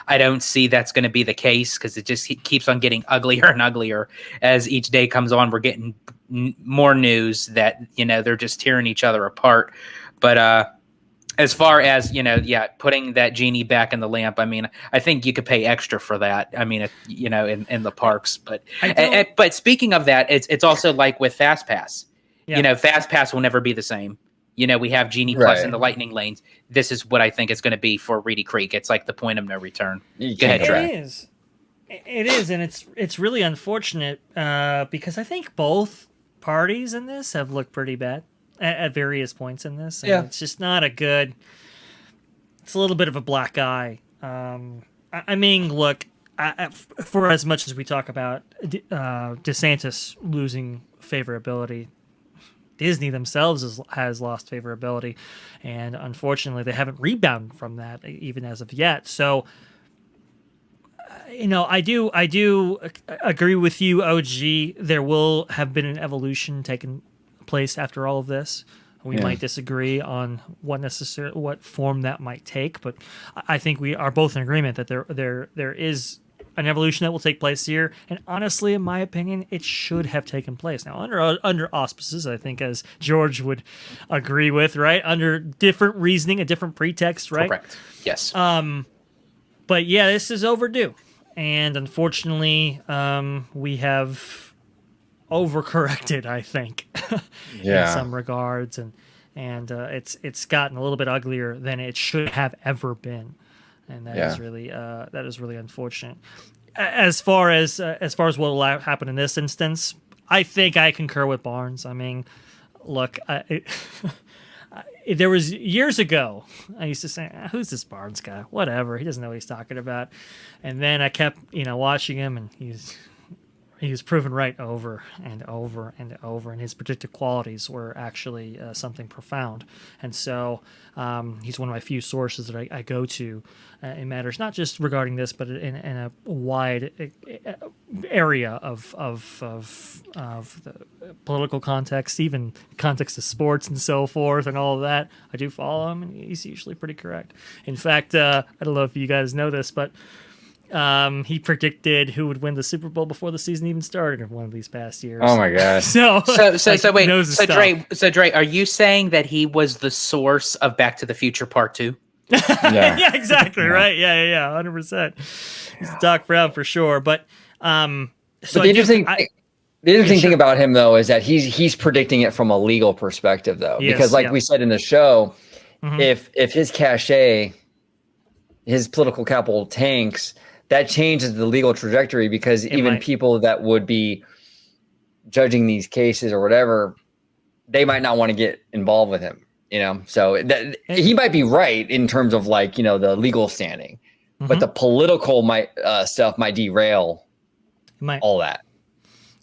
I don't see that's going to be the case because it just keeps on getting uglier and uglier as each day comes on. We're getting more news that, they're just tearing each other apart. But as far as, putting that genie back in the lamp, I mean, I think you could pay extra for that. I mean, in the parks. But but speaking of that, it's also like with Fast Pass. Yeah. Fast Pass will never be the same. We have Genie Plus in the Lightning lanes. This is what I think it's going to be for Reedy Creek. It's like the point of no return. Go ahead, Trey. It is, and it's really unfortunate because I think both parties in this have looked pretty bad at various points in this. And it's just not a good. It's a little bit of a black eye. I mean, look, for as much as we talk about DeSantis losing favorability, Disney themselves has lost favorability, and unfortunately, they haven't rebounded from that even as of yet. So, I do agree with you, OG. There will have been an evolution taking place after all of this. We might disagree on what form that might take, but I think we are both in agreement that there is an evolution that will take place here, and honestly, in my opinion, it should have taken place. Now, under auspices, I think, as George would agree with, right? Under different reasoning, a different pretext, right? Correct. Yes. But yeah, this is overdue, and unfortunately, we have overcorrected, I think, in some regards, and it's gotten a little bit uglier than it should have ever been. And that is really unfortunate. As far as what will happen in this instance, I think I concur with Barnes. I mean, look, there was years ago I used to say, "Who's this Barnes guy? Whatever, he doesn't know what he's talking about." And then I kept watching him, and he was proven right over and over and over, and his predictive qualities were actually something profound. And so he's one of my few sources that I go to in matters not just regarding this, but in a wide area of the political context, even context of sports and so forth, and all of that. I do follow him, and he's usually pretty correct. In fact, I don't know if you guys know this, but he predicted who would win the Super Bowl before the season even started in one of these past years. Oh my god! So wait, so Dre, are you saying that he was the source of Back to the Future Part 2? Yeah, exactly. Right. Yeah. 100%. He's Doc Brown for sure. But the interesting thing about him though is that he's predicting it from a legal perspective though, because we said in the show, if his cachet, his political capital tanks, that changes the legal trajectory because people that would be judging these cases or whatever, they might not want to get involved with him, so that he might be right in terms of the legal standing, but the political stuff might derail all that.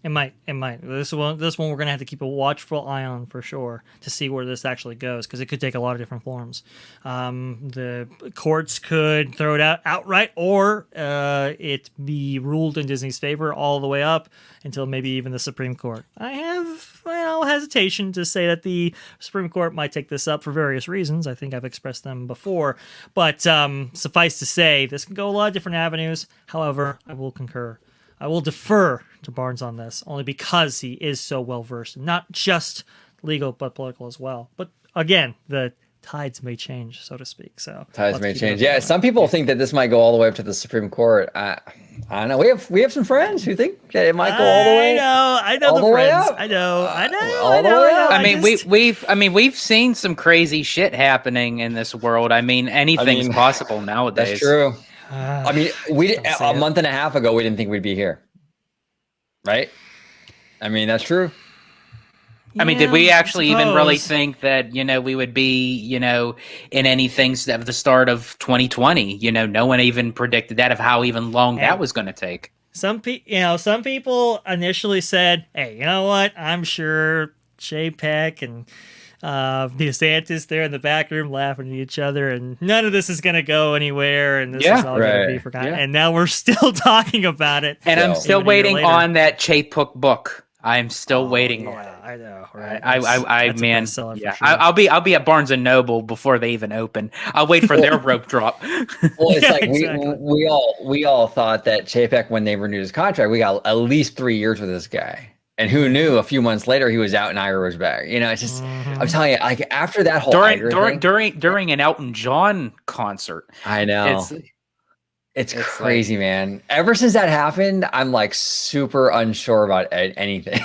It might. This one we're gonna have to keep a watchful eye on for sure to see where this actually goes, because it could take a lot of different forms. The courts could throw it out outright, or it be ruled in Disney's favor all the way up until maybe even the Supreme Court. I have hesitation to say that the Supreme Court might take this up for various reasons. I think I've expressed them before, but suffice to say, this can go a lot of different avenues. However, I will concur. I will defer to Barnes on this only because he is so well versed, not just legal but political as well. But again, the tides may change, so to speak. So tides may change. Yeah, some people think that this might go all the way up to the Supreme Court. I don't know. We have some friends who think that it might go all the way. I know the friends. I know. I mean, we've seen some crazy shit happening in this world. I mean, anything's possible nowadays. That's true. I mean, a month and a half ago, we didn't think we'd be here. Right? I mean, that's true. I mean, did we actually even really think that, we would be, in anything at the start of 2020? No one even predicted that of how even long that was going to take. Some people initially said, hey, you know what? I'm sure Jay Peck and DeSantis there in the back room laughing at each other, and none of this is going to go anywhere, and this is all going to be forgotten. Yeah. And now we're still talking about it. And I'm still waiting on that Chapuk book. I'm still waiting on it. I know, right? Man, yeah. I'll be at Barnes and Noble before they even open. I'll wait for their rope drop. Well, it's like we all thought that Chapek, when they renewed his contract, we got at least 3 years with this guy. And who knew? A few months later, he was out and Ira was back. You know, it's just I'm telling you, like after that whole during an Elton John concert. I know. It's crazy, like, man. Ever since that happened, I'm like super unsure about anything.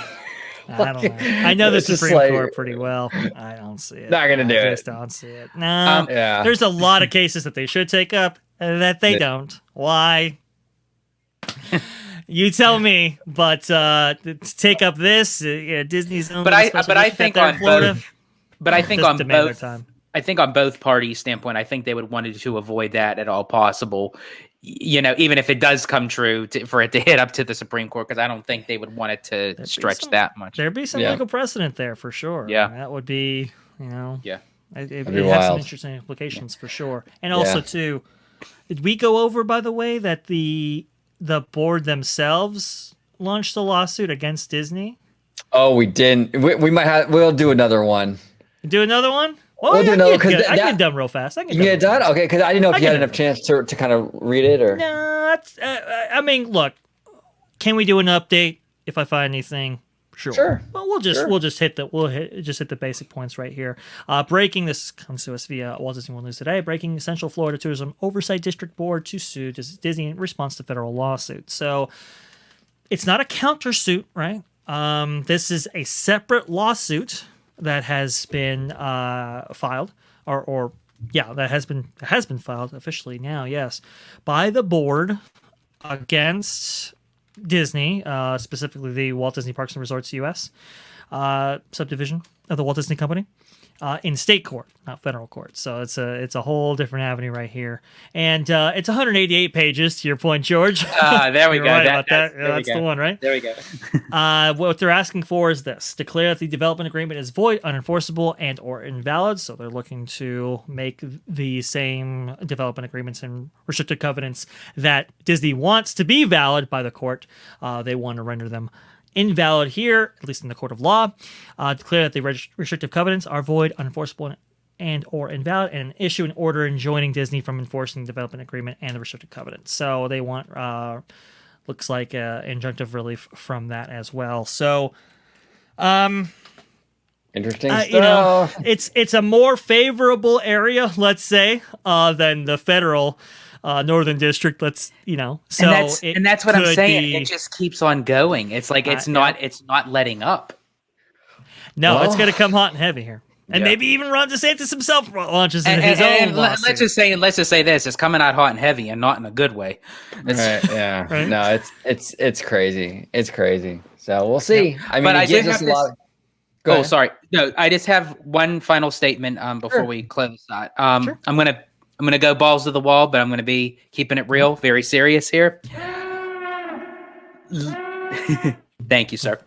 I don't know. I know the Supreme Court pretty well. I don't see it. Not gonna do it. I just don't see it. No. There's a lot of cases that they should take up that they don't. Why? You tell me. But to take up this, Disney's own. But I think on Florida. But I think on both. I think on both parties' standpoint, I think they would want to avoid that at all possible. You know, even if it does come true, for it to hit up to the Supreme Court, because I don't think they would want it to stretch that much. There'd be some legal precedent there for sure. Yeah, that would be, you know, it has wild. some interesting implications for sure. And also too, did we go over, by the way, that the board themselves launched a lawsuit against Disney? Oh, we didn't. We'll do another one. Do another one? Well, we'll do another, I get done real fast. You get it done? Okay, because I didn't know if you had enough chance to kind of read it or. No, I mean, look, can we do an update if I find anything? Sure. Well, we'll just hit the basic points right here. Breaking, this comes to us via Walt Disney World News Today. Breaking, Central Florida Tourism Oversight District Board to sue Disney in response to federal lawsuit. So it's not a countersuit, right? This is a separate lawsuit that has been filed, that has been filed officially now, yes, by the board against Disney, specifically the Walt Disney Parks and Resorts US subdivision of the Walt Disney Company, in state court, not federal court. So it's a whole different avenue right here, and it's 188 pages. To your point, George. There we go. Right that's the one, right? There we go. What they're asking for is this: declare that the development agreement is void, unenforceable, and or invalid. So they're looking to make the same development agreements and restricted covenants that Disney wants to be valid by the court. They want to render them invalid here, at least in the court of law. Declare that the restrictive covenants are void, unenforceable, and or invalid, and issue an order enjoining Disney from enforcing the development agreement and the restrictive covenants. So they want, looks like, injunctive relief from that as well. So, interesting stuff. You know, it's a more favorable area, let's say, than the federal Northern District. So and that's what I'm saying. It just keeps on going. It's like it's not letting up. No, it's going to come hot and heavy here, and maybe even Ron DeSantis himself launches his own. Let's just say this: it's coming out hot and heavy, and not in a good way. Right? Yeah. Right? No, it's crazy. It's crazy. So we'll see. Yeah. I mean, it gives us a lot. Go ahead. Sorry. No, I just have one final statement before we close that. Sure. I'm gonna go balls to the wall, but I'm gonna be keeping it real, very serious here. Thank you, sir.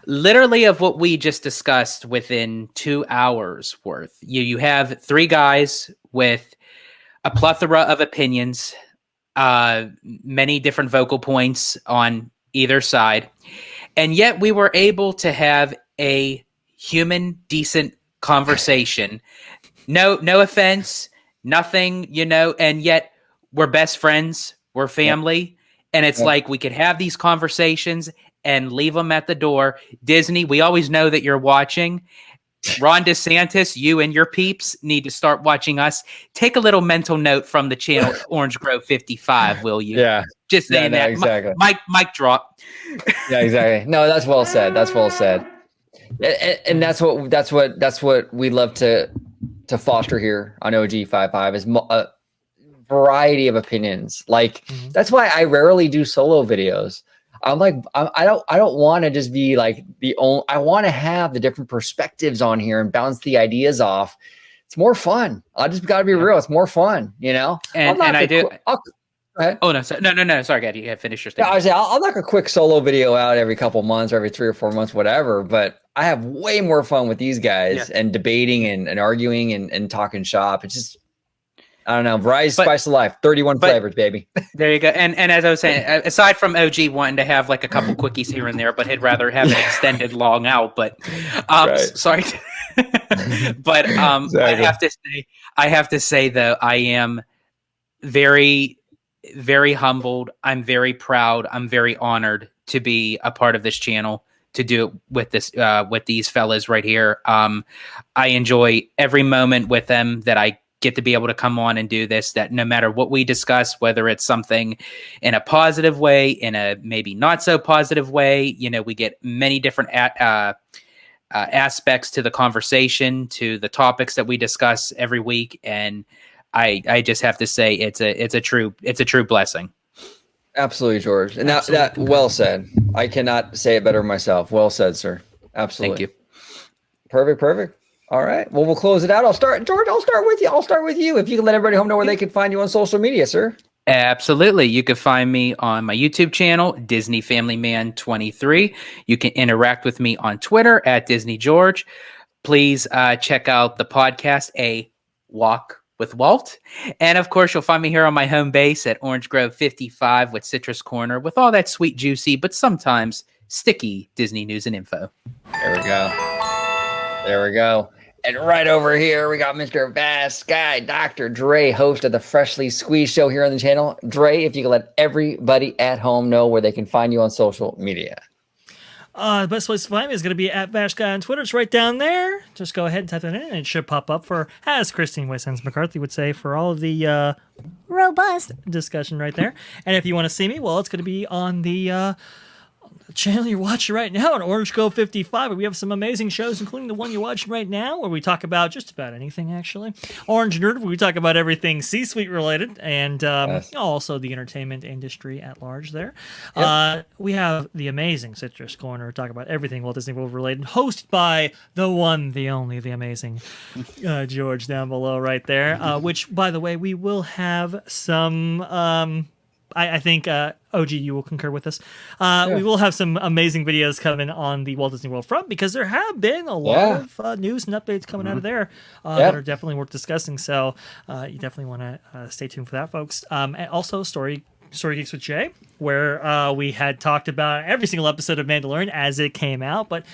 Literally, of what we just discussed within 2 hours worth, you have 3 guys with a plethora of opinions, many different vocal points on either side, and yet we were able to have a human, decent conversation. No offense. Nothing, and yet we're best friends, we're family, and it's like we could have these conversations and leave them at the door. Disney, we always know that you're watching. Ron DeSantis, you and your peeps need to start watching us. Take a little mental note from the channel Orange Grove 55, will you? Yeah. Just saying that. Exactly. Mic drop. Yeah, exactly. No, that's well said. That's well said. And that's what we love to foster here on OG55 is a variety of opinions. Like that's why I rarely do solo videos. I'm like, I don't want to just be like the only. I want to have the different perspectives on here and bounce the ideas off. It's more fun. I just got to be real. It's more fun, And I do. Go ahead. Oh no! Sorry, Gad. You finish your statement. Yeah, I'll knock a quick solo video out every couple months, or every 3 or 4 months, whatever. But I have way more fun with these guys and debating and arguing and talking shop. It's just I don't know. Variety Spice of Life, 31 flavors, baby. There you go. And as I was saying, aside from OG wanting to have like a couple quickies here and there, but he'd rather have it extended long out. But sorry. But Exactly. I have to say though, I am very, very humbled. I'm very proud. I'm very honored to be a part of this channel, to do it with this with these fellas right here. I enjoy every moment with them that I get to be able to come on and do this, that no matter what we discuss, whether it's something in a positive way, in a maybe not so positive way, you know, we get many different aspects to the conversation, to the topics that we discuss every week. And I just have to say it's a true blessing. Absolutely, George. And that well said. I cannot say it better myself. Well said, sir. Absolutely. Thank you. Perfect. All right. Well, we'll close it out. George, I'll start with you. If you can let everybody home know where they can find you on social media, sir. Absolutely. You can find me on my YouTube channel, Disney FamilyMan23. You can interact with me on Twitter at Disney George. Please check out the podcast, A Walk with Walt. And of course, you'll find me here on my home base at Orange Grove 55 with Citrus Corner, with all that sweet, juicy, but sometimes sticky Disney news and info. There we go. And right over here, we got Mr. VashSky, Dr. Dre, host of the Freshly Squeezed show here on the channel. Dre, if you could let everybody at home know where they can find you on social media. The best place to find me is going to be at VashSky on Twitter. It's right down there. Just go ahead and type that in, and it should pop up for, as Christine Wessens McCarthy would say, for all of the robust discussion right there. And if you want to see me, well, it's going to be on the channel you're watching right now on Orange Grove 55. We have some amazing shows, including the one you're watching right now, where we talk about just about anything, actually. Orange Nerd, where we talk about everything C-suite related, and also the entertainment industry at large there. Yep. We have the amazing Citrus Corner, talk about everything Walt Disney World related, hosted by the one, the only, the amazing George down below right there, which, by the way, we will have some... I think, OG, you will concur with us. We will have some amazing videos coming on the Walt Disney World front, because there have been a lot of news and updates coming out of there that are definitely worth discussing. So you definitely want to stay tuned for that, folks. And also, Story Geeks with Jay, where we had talked about every single episode of Mandalorian as it came out, but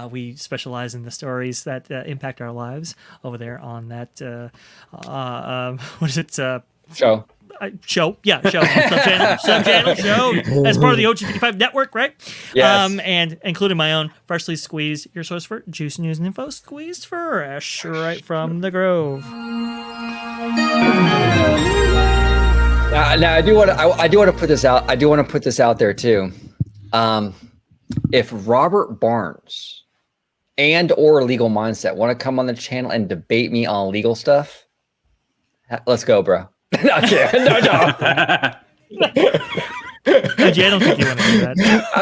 we specialize in the stories that impact our lives over there on that, what is it? Show. Show, sub-channel show, as part of the OG55 network, right? Yes. And including my own Freshly Squeezed, your source for juice, news, and info, squeezed fresh right from the Grove. Now I do want to put this out. I do want to put this out there too. If Robert Barnes and or Legal Mindset want to come on the channel and debate me on legal stuff, let's go, bro. No. I don't think you want to do that.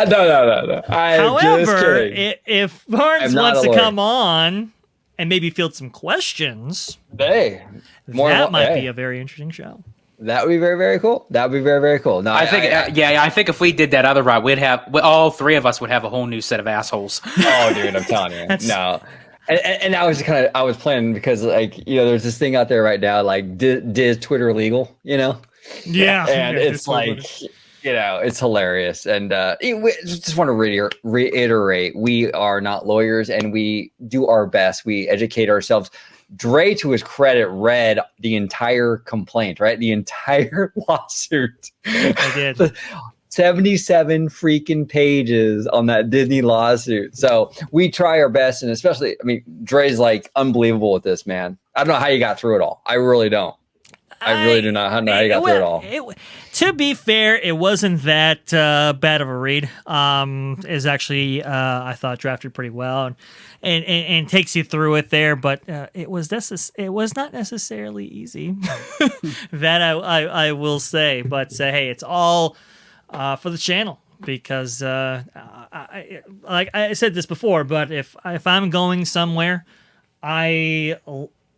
No. However, if Barnes wants to come on and maybe field some questions, that might be a very interesting show. That would be very, very cool. That would be very, very cool. No, I think if we did that other route, all three of us would have a whole new set of assholes. Oh, dude, I'm telling you. No. And I was planning, because, like, you know, there's this thing out there right now, like, is Twitter legal, you know? Yeah. And it's like, you know, it's hilarious. And we just want to reiterate, we are not lawyers, and we do our best. We educate ourselves. Dre, to his credit, read the entire complaint, right? The entire lawsuit. I did. 77 freaking pages on that Disney lawsuit. So we try our best, and especially, I mean, Dre's like unbelievable with this, man. I don't know how you got through it all. I really don't. I really do not know how you got through it all. To be fair, it wasn't that bad of a read. Is actually, I thought, drafted pretty well, and takes you through it there. But it was not necessarily easy. That I will say. But hey, it's all for the channel, because like I said this before, but if I'm going somewhere, I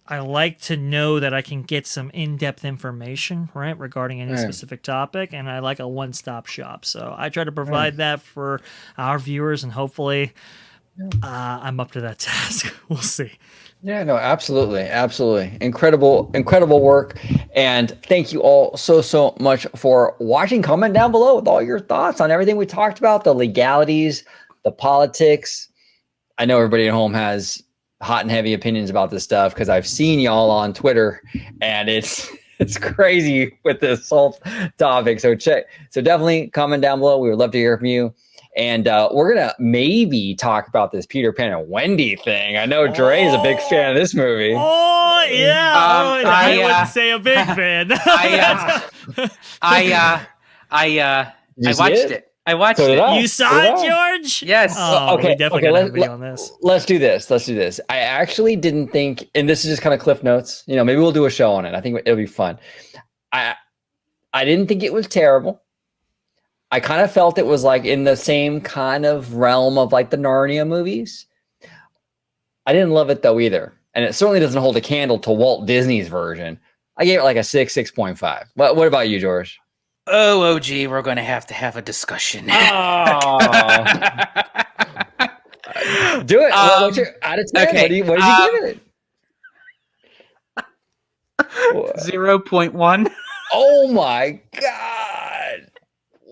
like to know that I can get some in-depth information, right, regarding any specific topic, and I like a one-stop shop. So I try to provide that for our viewers, and hopefully I'm up to that task. We'll see. Yeah, no, absolutely. Absolutely. Incredible work. And thank you all so much for watching. Comment down below with all your thoughts on everything we talked about, the legalities, the politics. I know everybody at home has hot and heavy opinions about this stuff because I've seen y'all on Twitter, and it's crazy with this whole topic. So definitely comment down below. We would love to hear from you. And we're going to maybe talk about this Peter Pan and Wendy thing. I know Dre is a big fan of this movie. Oh, yeah. I wouldn't say a big fan. I watched it. I watched it. You saw it, George? Yes. Oh, we definitely got to be on this. Let's do this. I actually didn't think, and this is just kind of cliff notes. You know, maybe we'll do a show on it. I think it'll be fun. I didn't think it was terrible. I kind of felt it was like in the same kind of realm of like the Narnia movies. I didn't love it though either. And it certainly doesn't hold a candle to Walt Disney's version. I gave it like a 6.5. What about you, George? Oh, OG, we're going to have a discussion. Oh. Do it. What's your out of 10? Okay. What did you give it? 0.1. Oh my God.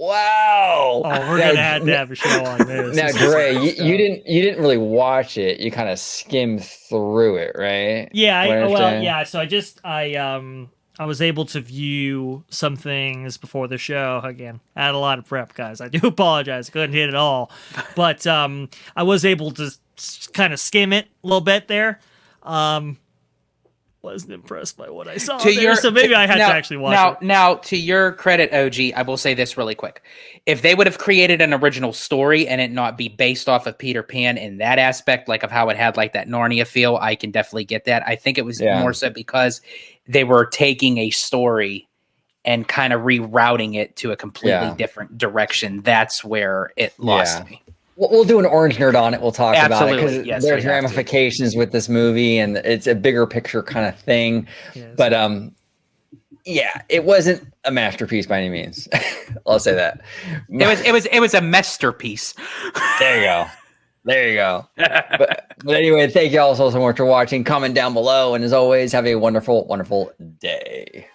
Wow. Oh, we're gonna have to have a show on this. Now, Dre, you didn't really watch it. You kind of skimmed through it, right? Yeah. So I was able to view some things before the show. Again, I had a lot of prep, guys. I do apologize. Couldn't hit it all, but I was able to kind of skim it a little bit there. Wasn't impressed by what I saw there, so maybe I had to actually watch it. Now, to your credit, OG, I will say this really quick. If they would have created an original story and it not be based off of Peter Pan in that aspect, like of how it had like that Narnia feel, I can definitely get that. I think it was more so because they were taking a story and kind of rerouting it to a completely different direction. That's where it lost me. We'll do an Orange Nerd on it. We'll talk about it because there's we ramifications with this movie, and it's a bigger picture kind of thing. Yes. But it wasn't a masterpiece by any means. I'll say that. It was a masterpiece. There you go. But anyway, thank you all so much for watching. Comment down below, and as always, have a wonderful day.